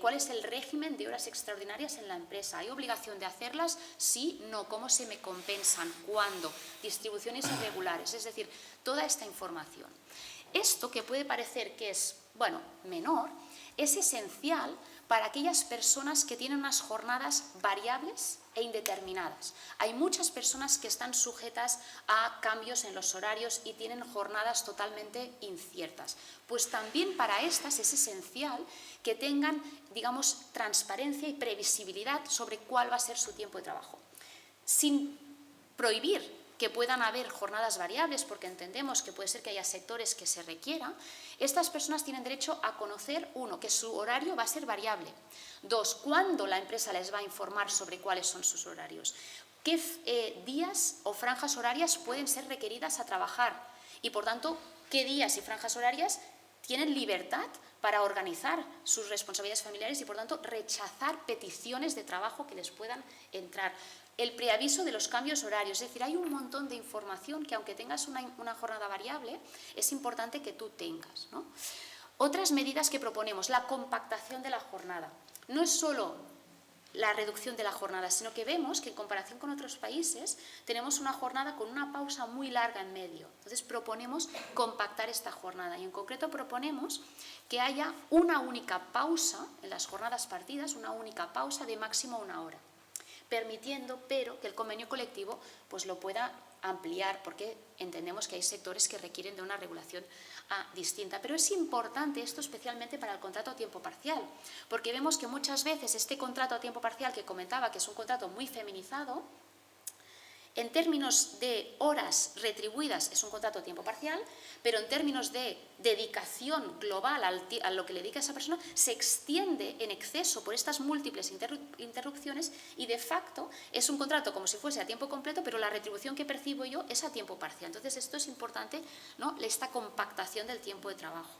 ¿Cuál es el régimen de horas extraordinarias en la empresa? ¿Hay obligación de hacerlas? Sí, no. ¿Cómo se me compensan? ¿Cuándo? Distribuciones irregulares, es decir, toda esta información. Esto que puede parecer que es, bueno, menor, es esencial para aquellas personas que tienen unas jornadas variables e indeterminadas. Hay muchas personas que están sujetas a cambios en los horarios y tienen jornadas totalmente inciertas. Pues también para estas es esencial que tengan, digamos, transparencia y previsibilidad sobre cuál va a ser su tiempo de trabajo. Sin prohibir que puedan haber jornadas variables, porque entendemos que puede ser que haya sectores que se requieran, estas personas tienen derecho a conocer, 1, que su horario va a ser variable, 2, cuándo la empresa les va a informar sobre cuáles son sus horarios, qué días o franjas horarias pueden ser requeridas a trabajar y, por tanto, qué días y franjas horarias tienen libertad para organizar sus responsabilidades familiares y, por tanto, rechazar peticiones de trabajo que les puedan entrar. El preaviso de los cambios horarios, es decir, hay un montón de información que, aunque tengas una jornada variable, es importante que tú tengas, ¿no? Otras medidas que proponemos, la compactación de la jornada. No es solo la reducción de la jornada, sino que vemos que en comparación con otros países tenemos una jornada con una pausa muy larga en medio. Entonces proponemos compactar esta jornada y en concreto proponemos que haya una única pausa en las jornadas partidas, una única pausa de máximo 1 hora, permitiendo, pero, que el convenio colectivo pues lo pueda ampliar, porque entendemos que hay sectores que requieren de una regulación distinta. Pero es importante esto especialmente para el contrato a tiempo parcial, porque vemos que muchas veces este contrato a tiempo parcial que comentaba, que es un contrato muy feminizado, En términos de horas retribuidas es un contrato a tiempo parcial, pero en términos de dedicación global a lo que le dedica esa persona, se extiende en exceso por estas múltiples interrupciones y de facto es un contrato como si fuese a tiempo completo, pero la retribución que percibo yo es a tiempo parcial. Entonces esto es importante, ¿no?, esta compactación del tiempo de trabajo.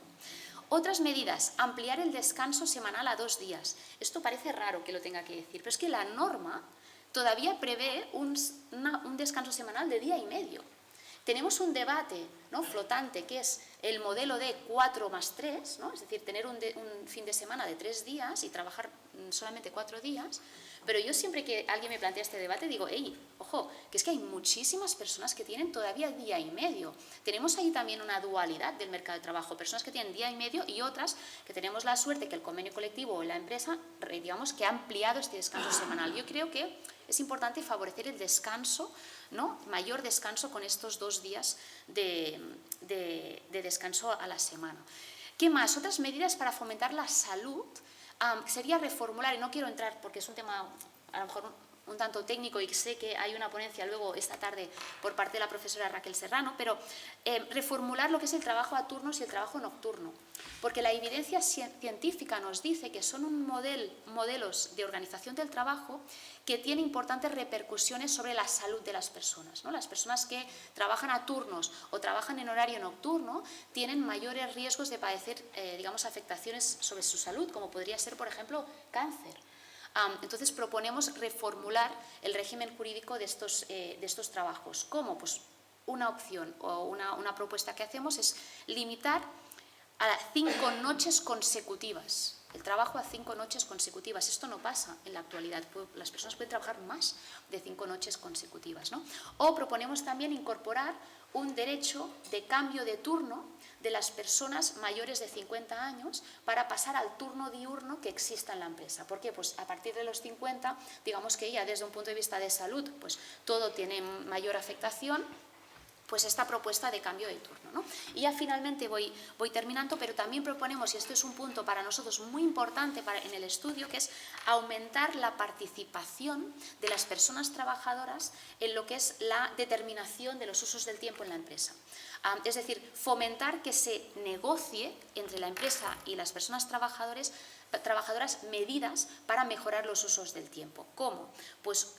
Otras medidas, ampliar el descanso semanal a 2 días. Esto parece raro que lo tenga que decir, pero es que la norma todavía prevé un descanso semanal de 1,5 días. Tenemos un debate, ¿no?, flotante, que es el modelo de 4+3, ¿no?, es decir, tener un fin de semana de 3 días y trabajar solamente 4 días, pero yo siempre que alguien me plantea este debate digo, ojo, que es que hay muchísimas personas que tienen todavía 1,5 días. Tenemos ahí también una dualidad del mercado de trabajo, personas que tienen 1,5 días y otras que tenemos la suerte que el convenio colectivo o la empresa, digamos, que ha ampliado este descanso semanal. Yo creo que es importante favorecer el descanso, ¿no?, mayor descanso con estos 2 días de descanso a la semana. ¿Qué más? Otras medidas para fomentar la salud sería reformular, y no quiero entrar porque es un tema a lo mejor un tanto técnico y sé que hay una ponencia luego esta tarde por parte de la profesora Raquel Serrano, pero reformular lo que es el trabajo a turnos y el trabajo nocturno, porque la evidencia científica nos dice que son modelos de organización del trabajo que tienen importantes repercusiones sobre la salud de las personas, ¿no? Las personas que trabajan a turnos o trabajan en horario nocturno tienen mayores riesgos de padecer, digamos, afectaciones sobre su salud, como podría ser, por ejemplo, cáncer. Entonces proponemos reformular el régimen jurídico de estos trabajos. ¿Cómo? Pues una opción o una propuesta que hacemos es limitar a 5 noches consecutivas, el trabajo a 5 noches consecutivas. Esto no pasa en la actualidad, las personas pueden trabajar más de 5 noches consecutivas, ¿no? O proponemos también incorporar un derecho de cambio de turno de las personas mayores de 50 años para pasar al turno diurno que exista en la empresa. ¿Por qué? Pues a partir de los 50, digamos que ya desde un punto de vista de salud, pues todo tiene mayor afectación, pues esta propuesta de cambio de turno, ¿no? Y ya finalmente voy terminando, pero también proponemos, y esto es un punto para nosotros muy importante en el estudio, que es aumentar la participación de las personas trabajadoras en lo que es la determinación de los usos del tiempo en la empresa. Es decir, fomentar que se negocie entre la empresa y las personas trabajadoras medidas para mejorar los usos del tiempo. ¿Cómo? Pues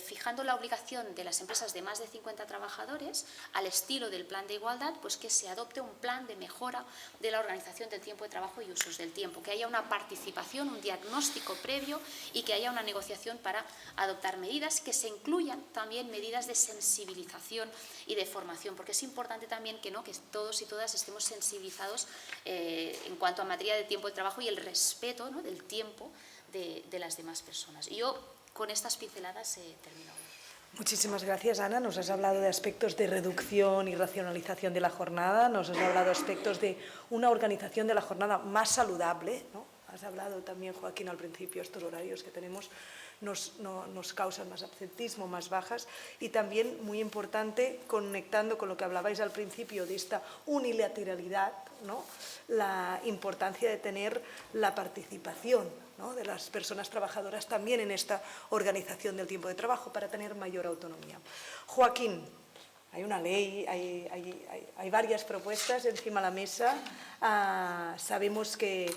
fijando la obligación de las empresas de más de 50 trabajadores al estilo del plan de igualdad, pues que se adopte un plan de mejora de la organización del tiempo de trabajo y usos del tiempo, que haya una participación, un diagnóstico previo y que haya una negociación para adoptar medidas, que se incluyan también medidas de sensibilización y de formación, porque es importante también que todos y todas estemos sensibilizados en cuanto a materia de tiempo de trabajo y el respeto, ¿no?, del tiempo de las demás personas. Y yo con estas pinceladas termino. Muchísimas gracias, Ana. Nos has hablado de aspectos de reducción y racionalización de la jornada, nos has hablado de aspectos de una organización de la jornada más saludable, ¿no? Has hablado también, Joaquín, al principio, estos horarios que tenemos nos causan más absentismo, más bajas, y también, muy importante, conectando con lo que hablabais al principio de esta unilateralidad, ¿no?, la importancia de tener la participación, ¿no?, de las personas trabajadoras también en esta organización del tiempo de trabajo para tener mayor autonomía. Joaquín, hay una ley, hay varias propuestas encima de la mesa. Sabemos que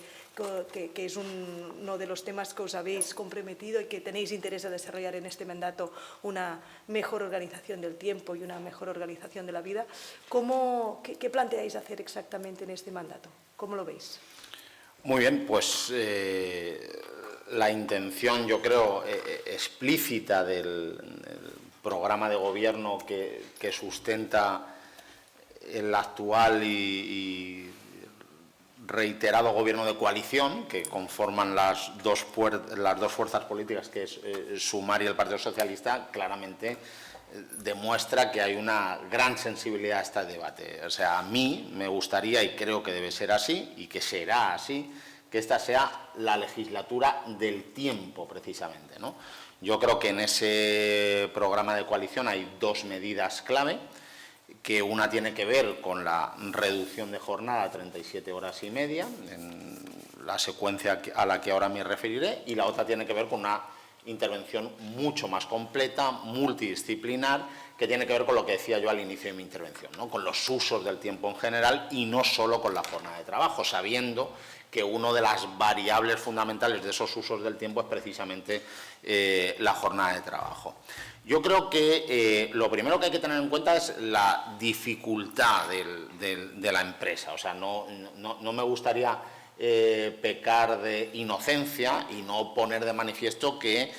es uno de los temas que os habéis comprometido y que tenéis interés en desarrollar en este mandato una mejor organización del tiempo y una mejor organización de la vida. ¿Qué planteáis hacer exactamente en este mandato? ¿Cómo lo veis? Muy bien, pues la intención, yo creo, explícita del programa de gobierno que sustenta el actual y reiterado gobierno de coalición que conforman las dos fuerzas políticas, que es Sumar y el Partido Socialista, claramente demuestra que hay una gran sensibilidad a este debate. O sea, a mí me gustaría, y creo que debe ser así, y que será así, que esta sea la legislatura del tiempo, precisamente, ¿no? Yo creo que en ese programa de coalición hay 2 medidas clave, que una tiene que ver con la reducción de jornada a 37 horas y media, en la secuencia a la que ahora me referiré, y la otra tiene que ver con una intervención mucho más completa, multidisciplinar, que tiene que ver con lo que decía yo al inicio de mi intervención, ¿no? Con los usos del tiempo en general y no solo con la jornada de trabajo, sabiendo que una de las variables fundamentales de esos usos del tiempo es precisamente la jornada de trabajo. Yo creo que lo primero que hay que tener en cuenta es la dificultad de la empresa. O sea, no me gustaría pecar de inocencia y no poner de manifiesto que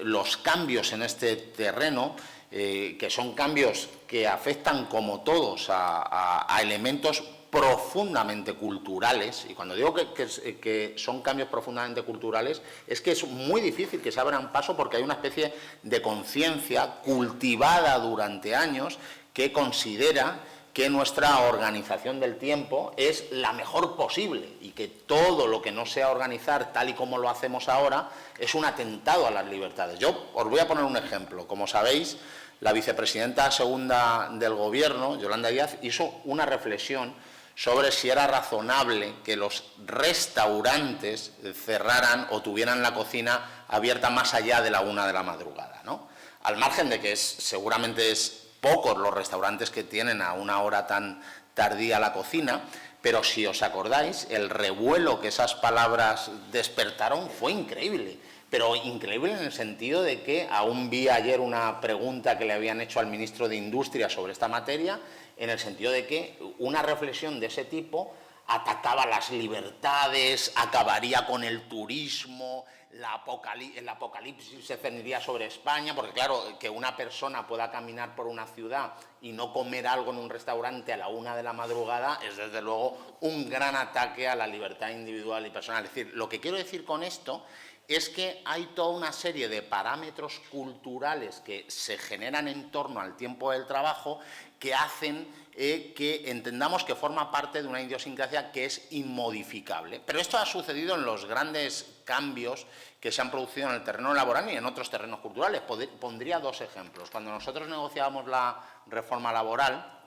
los cambios en este terreno, que son cambios que afectan como todos a elementos profundamente culturales, y cuando digo que son cambios profundamente culturales, es que es muy difícil que se abran paso porque hay una especie de conciencia cultivada durante años que considera que nuestra organización del tiempo es la mejor posible y que todo lo que no sea organizar tal y como lo hacemos ahora es un atentado a las libertades. Yo os voy a poner un ejemplo. Como sabéis, la vicepresidenta segunda del Gobierno, Yolanda Díaz, hizo una reflexión sobre si era razonable que los restaurantes cerraran o tuvieran la cocina abierta más allá de la 1 de la madrugada, ¿no? Al margen de que seguramente es pocos los restaurantes que tienen a una hora tan tardía la cocina, pero si os acordáis, el revuelo que esas palabras despertaron fue increíble. Pero increíble en el sentido de que aún vi ayer una pregunta que le habían hecho al ministro de Industria sobre esta materia, en el sentido de que una reflexión de ese tipo atacaba las libertades, acabaría con el turismo, el apocalipsis se cerniría sobre España, porque claro, que una persona pueda caminar por una ciudad y no comer algo en un restaurante a la 1 de la madrugada es desde luego un gran ataque a la libertad individual y personal. Es decir, lo que quiero decir con esto es que hay toda una serie de parámetros culturales que se generan en torno al tiempo del trabajo que hacen que entendamos que forma parte de una idiosincrasia que es inmodificable. Pero esto ha sucedido en los grandes cambios que se han producido en el terreno laboral y en otros terrenos culturales. Pondría 2 ejemplos. Cuando nosotros negociábamos la reforma laboral,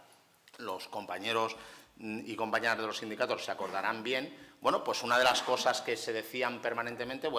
los compañeros y compañeras de los sindicatos se acordarán bien, bueno, pues una de las cosas que se decían permanentemente,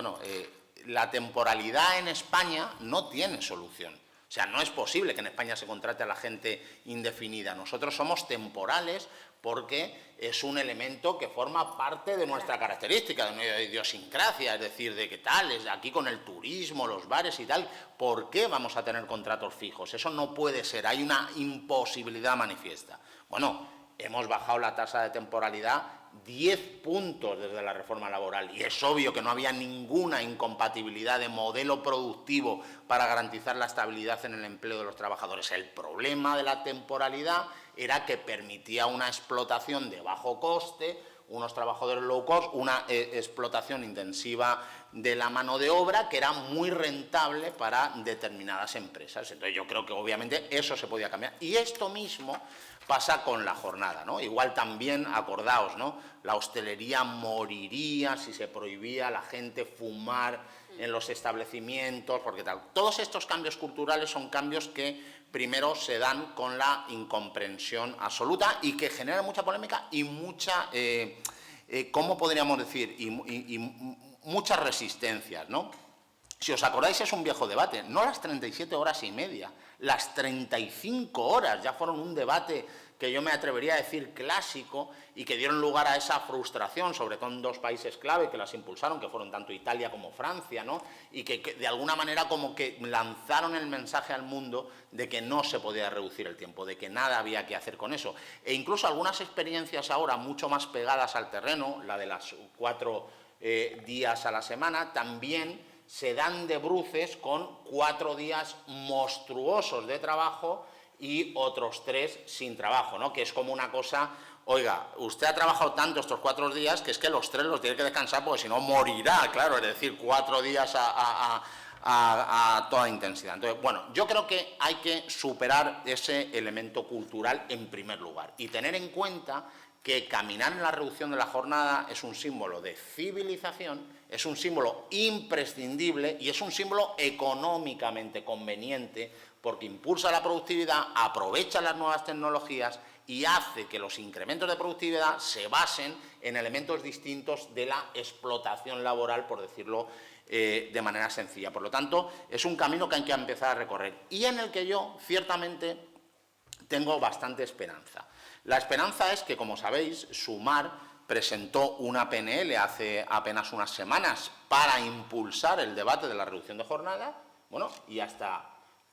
la temporalidad en España no tiene solución. O sea, no es posible que en España se contrate a la gente indefinida. Nosotros somos temporales porque es un elemento que forma parte de nuestra característica, de nuestra idiosincrasia, es decir, de qué tal, es aquí con el turismo, los bares y tal, ¿por qué vamos a tener contratos fijos? Eso no puede ser, hay una imposibilidad manifiesta. Bueno, hemos bajado la tasa de temporalidad 10 puntos desde la reforma laboral y es obvio que no había ninguna incompatibilidad de modelo productivo para garantizar la estabilidad en el empleo de los trabajadores. El problema de la temporalidad era que permitía una explotación de bajo coste, unos trabajadores low cost, una explotación intensiva de la mano de obra que era muy rentable para determinadas empresas. Entonces yo creo que obviamente eso se podía cambiar. Y esto mismo pasa con la jornada, ¿no? Igual también, acordaos, ¿no? La hostelería moriría si se prohibía a la gente fumar en los establecimientos, porque tal. Todos estos cambios culturales son cambios que primero se dan con la incomprensión absoluta y que generan mucha polémica y mucha, ¿cómo podríamos decir? Y muchas resistencias, ¿no? Si os acordáis, es un viejo debate, no las 37 horas y media, las 35 horas ya fueron un debate que yo me atrevería a decir clásico y que dieron lugar a esa frustración, sobre todo en 2 países clave que las impulsaron, que fueron tanto Italia como Francia, ¿no? Y que de alguna manera como que lanzaron el mensaje al mundo de que no se podía reducir el tiempo, de que nada había que hacer con eso. E incluso algunas experiencias ahora mucho más pegadas al terreno, la de las 4 días a la semana, también se dan de bruces con 4 días monstruosos de trabajo y otros 3 sin trabajo, ¿no? Que es como una cosa, oiga, usted ha trabajado tanto estos 4 días que es que los 3 los tiene que descansar porque si no morirá, claro, es decir, 4 días a toda intensidad. Entonces, bueno, yo creo que hay que superar ese elemento cultural en primer lugar y tener en cuenta que caminar en la reducción de la jornada es un símbolo de civilización, es un símbolo imprescindible y es un símbolo económicamente conveniente porque impulsa la productividad, aprovecha las nuevas tecnologías y hace que los incrementos de productividad se basen en elementos distintos de la explotación laboral, por decirlo de manera sencilla. Por lo tanto, es un camino que hay que empezar a recorrer y en el que yo, ciertamente, tengo bastante esperanza. La esperanza es que, como sabéis, Sumar presentó una PNL hace apenas unas semanas para impulsar el debate de la reducción de jornada, bueno, y hasta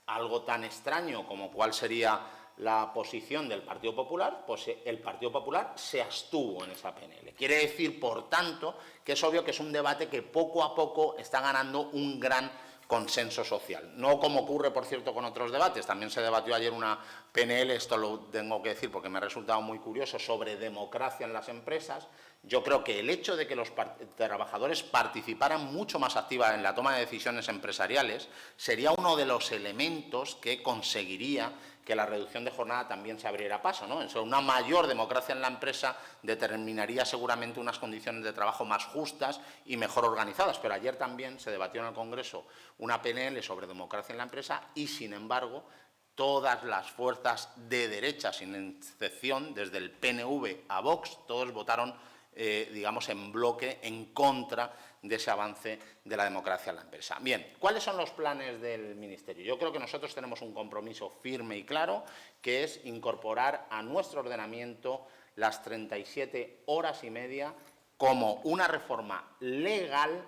algo tan extraño como cuál sería la posición del Partido Popular, pues el Partido Popular se abstuvo en esa PNL. Quiere decir, por tanto, que es obvio que es un debate que poco a poco está ganando un gran consenso social. No como ocurre, por cierto, con otros debates. También se debatió ayer una PNL, esto lo tengo que decir porque me ha resultado muy curioso, sobre democracia en las empresas. Yo creo que el hecho de que los trabajadores participaran mucho más activa en la toma de decisiones empresariales sería uno de los elementos que conseguiría que la reducción de jornada también se abriera paso, ¿no? Una mayor democracia en la empresa determinaría seguramente unas condiciones de trabajo más justas y mejor organizadas. Pero ayer también se debatió en el Congreso una PNL sobre democracia en la empresa y, sin embargo, todas las fuerzas de derecha, sin excepción, desde el PNV a Vox, todos votaron digamos, en bloque en contra de ese avance de la democracia en la empresa. Bien, ¿cuáles son los planes del Ministerio? Yo creo que nosotros tenemos un compromiso firme y claro, que es incorporar a nuestro ordenamiento las 37 horas y media como una reforma legal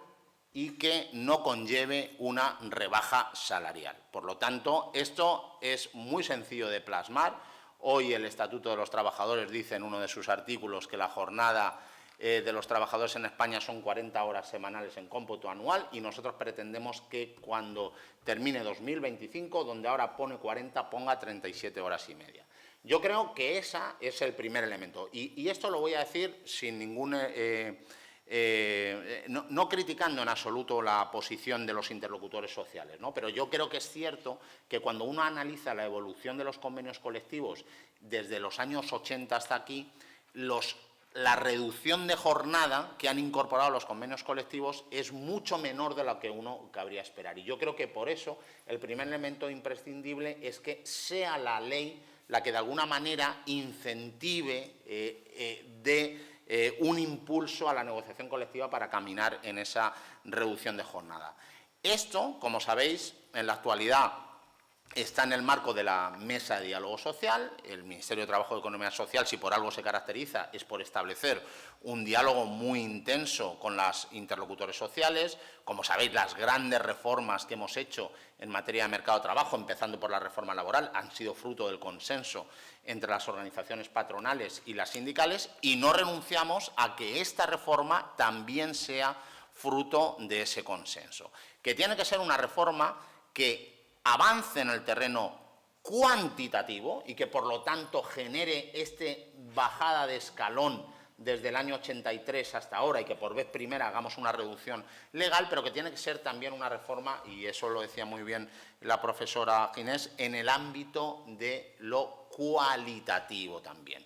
y que no conlleve una rebaja salarial. Por lo tanto, esto es muy sencillo de plasmar. Hoy el Estatuto de los Trabajadores dice en uno de sus artículos que la jornada de los trabajadores en España son 40 horas semanales en cómputo anual y nosotros pretendemos que cuando termine 2025, donde ahora pone 40, ponga 37 horas y media. Yo creo que ese es el primer elemento y esto lo voy a decir sin ningún... no criticando en absoluto la posición de los interlocutores sociales, ¿no? Pero yo creo que es cierto que cuando uno analiza la evolución de los convenios colectivos desde los años 80 hasta aquí, la reducción de jornada que han incorporado los convenios colectivos es mucho menor de lo que uno cabría esperar. Y yo creo que por eso el primer elemento imprescindible es que sea la ley la que de alguna manera incentive un impulso a la negociación colectiva para caminar en esa reducción de jornada. Esto, como sabéis, en la actualidad está en el marco de la Mesa de Diálogo Social. El Ministerio de Trabajo y Economía Social, si por algo se caracteriza, es por establecer un diálogo muy intenso con los interlocutores sociales. Como sabéis, las grandes reformas que hemos hecho en materia de mercado de trabajo, empezando por la reforma laboral, han sido fruto del consenso entre las organizaciones patronales y las sindicales y no renunciamos a que esta reforma también sea fruto de ese consenso. Que tiene que ser una reforma que avance en el terreno cuantitativo y que, por lo tanto, genere esta bajada de escalón desde el año 83 hasta ahora y que por vez primera hagamos una reducción legal, pero que tiene que ser también una reforma, y eso lo decía muy bien la profesora Ginés, en el ámbito de lo cualitativo también.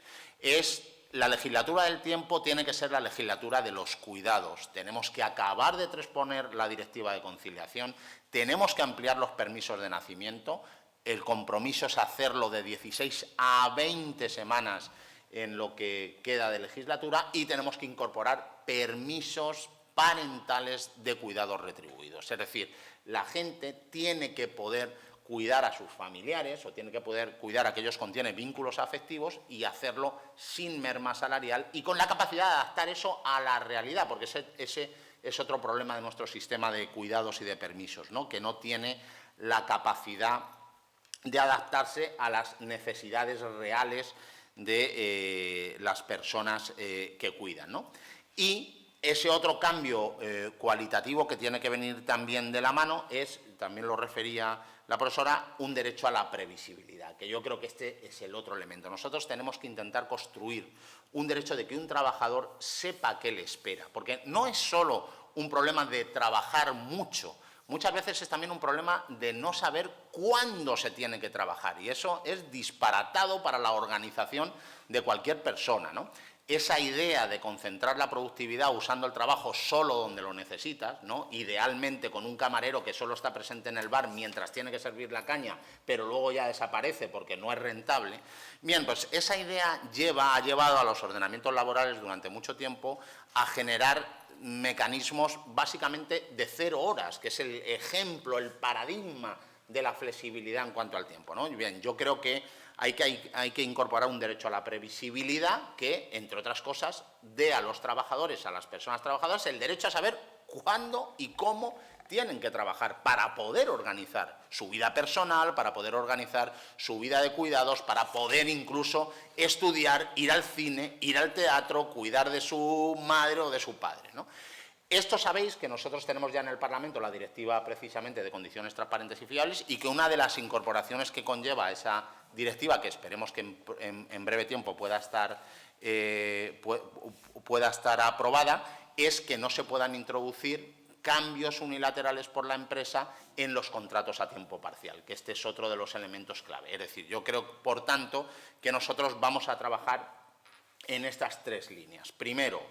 La legislatura del tiempo tiene que ser la legislatura de los cuidados. Tenemos que acabar de transponer la Directiva de Conciliación, tenemos que ampliar los permisos de nacimiento, el compromiso es hacerlo de 16 a 20 semanas en lo que queda de legislatura y tenemos que incorporar permisos parentales de cuidados retribuidos. Es decir, la gente tiene que poder cuidar a sus familiares o tiene que poder cuidar a aquellos que contienen vínculos afectivos y hacerlo sin merma salarial y con la capacidad de adaptar eso a la realidad, porque ese es otro problema de nuestro sistema de cuidados y de permisos, ¿no? Que no tiene la capacidad de adaptarse a las necesidades reales de las personas que cuidan, ¿no? Y ese otro cambio cualitativo que tiene que venir también de la mano es, también lo refería la profesora, un derecho a la previsibilidad, que yo creo que este es el otro elemento. Nosotros tenemos que intentar construir un derecho de que un trabajador sepa qué le espera, porque no es solo un problema de trabajar mucho, muchas veces es también un problema de no saber cuándo se tiene que trabajar, y eso es disparatado para la organización de cualquier persona, ¿no? esa idea de concentrar la productividad usando el trabajo solo donde lo necesitas, ¿no? Idealmente con un camarero que solo está presente en el bar mientras tiene que servir la caña, pero luego ya desaparece porque no es rentable. Bien, pues esa idea ha llevado a los ordenamientos laborales durante mucho tiempo a generar mecanismos básicamente de 0 horas, que es el ejemplo, el paradigma de la flexibilidad en cuanto al tiempo, ¿no? Bien, yo creo que hay que incorporar un derecho a la previsibilidad que, entre otras cosas, dé a los trabajadores, a las personas trabajadoras, el derecho a saber cuándo y cómo tienen que trabajar para poder organizar su vida personal, para poder organizar su vida de cuidados, para poder incluso estudiar, ir al cine, ir al teatro, cuidar de su madre o de su padre, ¿no? Esto sabéis que nosotros tenemos ya en el Parlamento la directiva precisamente de condiciones transparentes y fiables y que una de las incorporaciones que conlleva esa directiva, que esperemos que en breve tiempo pueda estar aprobada, es que no se puedan introducir cambios unilaterales por la empresa en los contratos a tiempo parcial, que este es otro de los elementos clave. Es decir, yo creo, por tanto, que nosotros vamos a trabajar en estas 3 líneas. Primero,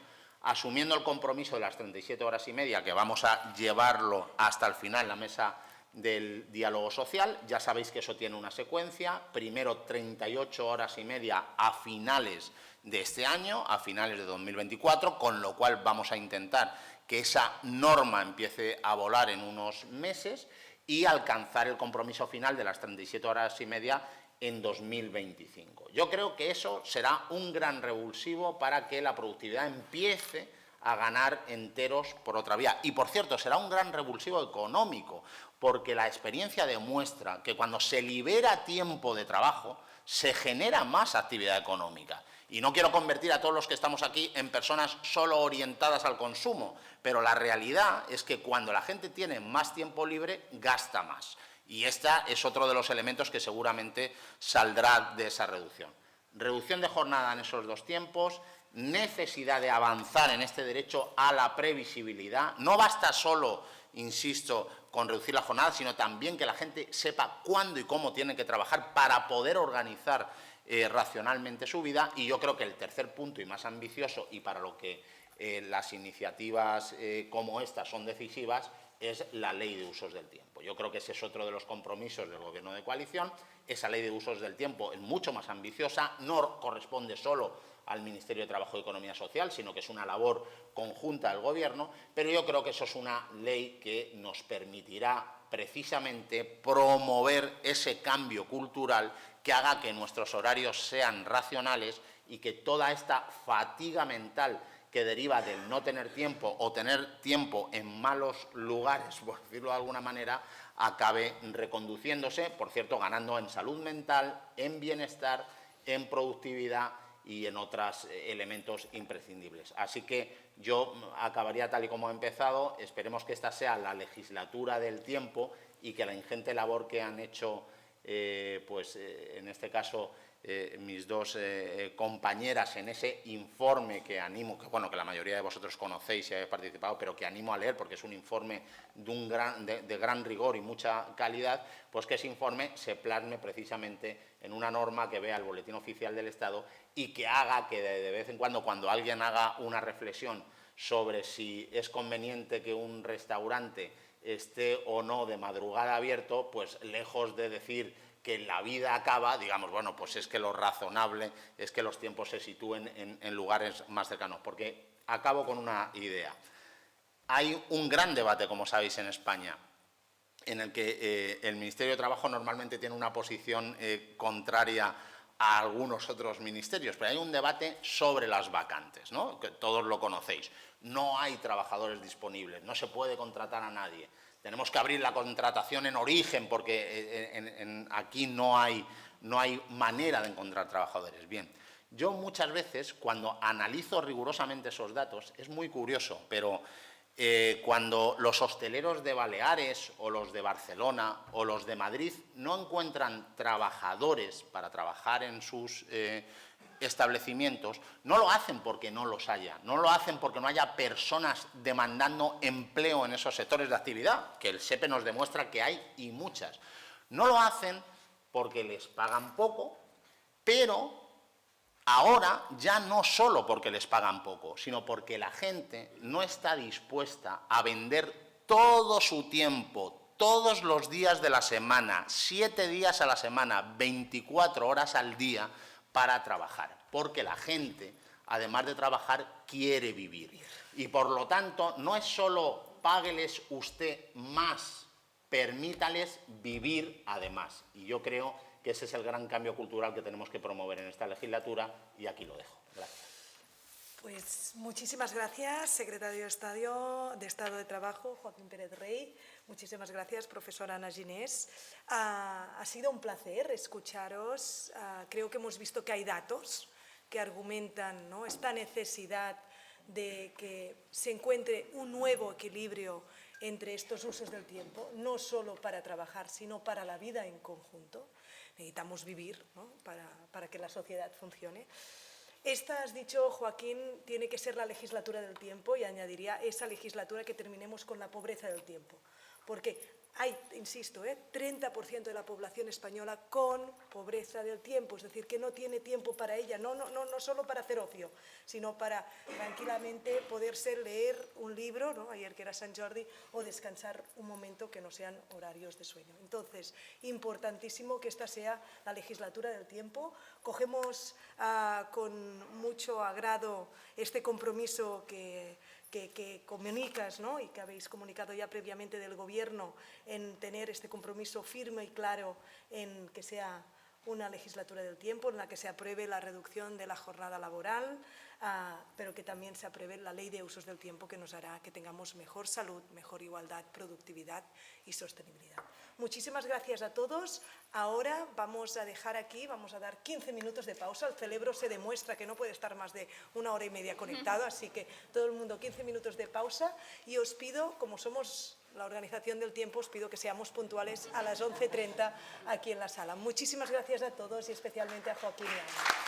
asumiendo el compromiso de las 37 horas y media, que vamos a llevarlo hasta el final, la mesa del diálogo social. Ya sabéis que eso tiene una secuencia. Primero 38 horas y media a finales de este año, a finales de 2024, con lo cual vamos a intentar que esa norma empiece a volar en unos meses y alcanzar el compromiso final de las 37 horas y media en 2025. Yo creo que eso será un gran revulsivo para que la productividad empiece a ganar enteros por otra vía. Y, por cierto, será un gran revulsivo económico, porque la experiencia demuestra que cuando se libera tiempo de trabajo, se genera más actividad económica. Y no quiero convertir a todos los que estamos aquí en personas solo orientadas al consumo, pero la realidad es que cuando la gente tiene más tiempo libre, gasta más. Y este es otro de los elementos que seguramente saldrá de esa reducción. Reducción de jornada en esos 2 tiempos, necesidad de avanzar en este derecho a la previsibilidad. No basta solo, insisto, con reducir la jornada, sino también que la gente sepa cuándo y cómo tiene que trabajar para poder organizar racionalmente su vida. Y yo creo que el tercer punto y más ambicioso, y para lo que las iniciativas como esta son decisivas, es la ley de usos del tiempo. Yo creo que ese es otro de los compromisos del Gobierno de coalición. Esa ley de usos del tiempo es mucho más ambiciosa, no corresponde solo al Ministerio de Trabajo y Economía Social, sino que es una labor conjunta del Gobierno, pero yo creo que eso es una ley que nos permitirá precisamente promover ese cambio cultural que haga que nuestros horarios sean racionales y que toda esta fatiga mental que deriva del no tener tiempo o tener tiempo en malos lugares, por decirlo de alguna manera, acabe reconduciéndose, por cierto, ganando en salud mental, en bienestar, en productividad y en otros elementos imprescindibles. Así que yo acabaría tal y como he empezado. Esperemos que esta sea la legislatura del tiempo y que la ingente labor que han hecho, en este caso, mis 2 compañeras en ese informe que animo, que la mayoría de vosotros conocéis y habéis participado, pero que animo a leer porque es un informe de gran rigor y mucha calidad, pues que ese informe se plasme precisamente en una norma que vea el Boletín Oficial del Estado y que haga que de vez en cuando alguien haga una reflexión sobre si es conveniente que un restaurante esté o no de madrugada abierto, pues lejos de decir que la vida acaba, digamos, bueno, pues es que lo razonable es que los tiempos se sitúen en lugares más cercanos. Porque acabo con una idea. Hay un gran debate, como sabéis, en España, en el que el Ministerio de Trabajo normalmente tiene una posición contraria a algunos otros ministerios, pero hay un debate sobre las vacantes, ¿no? Que todos lo conocéis. No hay trabajadores disponibles, no se puede contratar a nadie. Tenemos que abrir la contratación en origen porque aquí no hay manera de encontrar trabajadores. Bien, yo muchas veces cuando analizo rigurosamente esos datos, es muy curioso, pero cuando los hosteleros de Baleares o los de Barcelona o los de Madrid no encuentran trabajadores para trabajar en sus establecimientos, no lo hacen porque no los haya, no lo hacen porque no haya personas demandando empleo en esos sectores de actividad, que el SEPE nos demuestra que hay y muchas. No lo hacen porque les pagan poco, pero Ahora ya no solo porque les pagan poco, sino porque la gente no está dispuesta a vender todo su tiempo, todos los días de la semana, 7 días a la semana, 24 horas al día para trabajar. Porque la gente, además de trabajar, quiere vivir. Y por lo tanto, no es solo págueles usted más, permítales vivir además. Y yo creo que ese es el gran cambio cultural que tenemos que promover en esta legislatura, y aquí lo dejo. Gracias. Pues muchísimas gracias, secretario de Estado de Trabajo, Joaquín Pérez Rey. Muchísimas gracias, profesora Ana Ginés. Ha sido un placer escucharos. Creo que hemos visto que hay datos que argumentan, ¿no?, esta necesidad de que se encuentre un nuevo equilibrio entre estos usos del tiempo, no solo para trabajar, sino para la vida en conjunto. Necesitamos vivir, ¿no?, para que la sociedad funcione. Esta, has dicho, Joaquín, tiene que ser la legislatura del tiempo, y añadiría esa legislatura que terminemos con la pobreza del tiempo. Porque hay, insisto, 30% de la población española con pobreza del tiempo, es decir, que no tiene tiempo para ella, no solo para hacer ocio, sino para tranquilamente poderse leer un libro, ¿no?, ayer que era Sant Jordi, o descansar un momento que no sean horarios de sueño. Entonces, importantísimo que esta sea la legislatura del tiempo. Cogemos con mucho agrado este compromiso que comunicas, ¿no?, y que habéis comunicado ya previamente del Gobierno, en tener este compromiso firme y claro en que sea una legislatura del tiempo en la que se apruebe la reducción de la jornada laboral, pero que también se apruebe la ley de usos del tiempo, que nos hará que tengamos mejor salud, mejor igualdad, productividad y sostenibilidad. Muchísimas gracias a todos. Ahora vamos a dejar aquí, vamos a dar 15 minutos de pausa. El cerebro se demuestra que no puede estar más de 1 hora y media conectado, así que todo el mundo 15 minutos de pausa, y os pido, como somos la organización del tiempo, os pido que seamos puntuales a las 11:30 aquí en la sala. Muchísimas gracias a todos y especialmente a Joaquín y a Ana.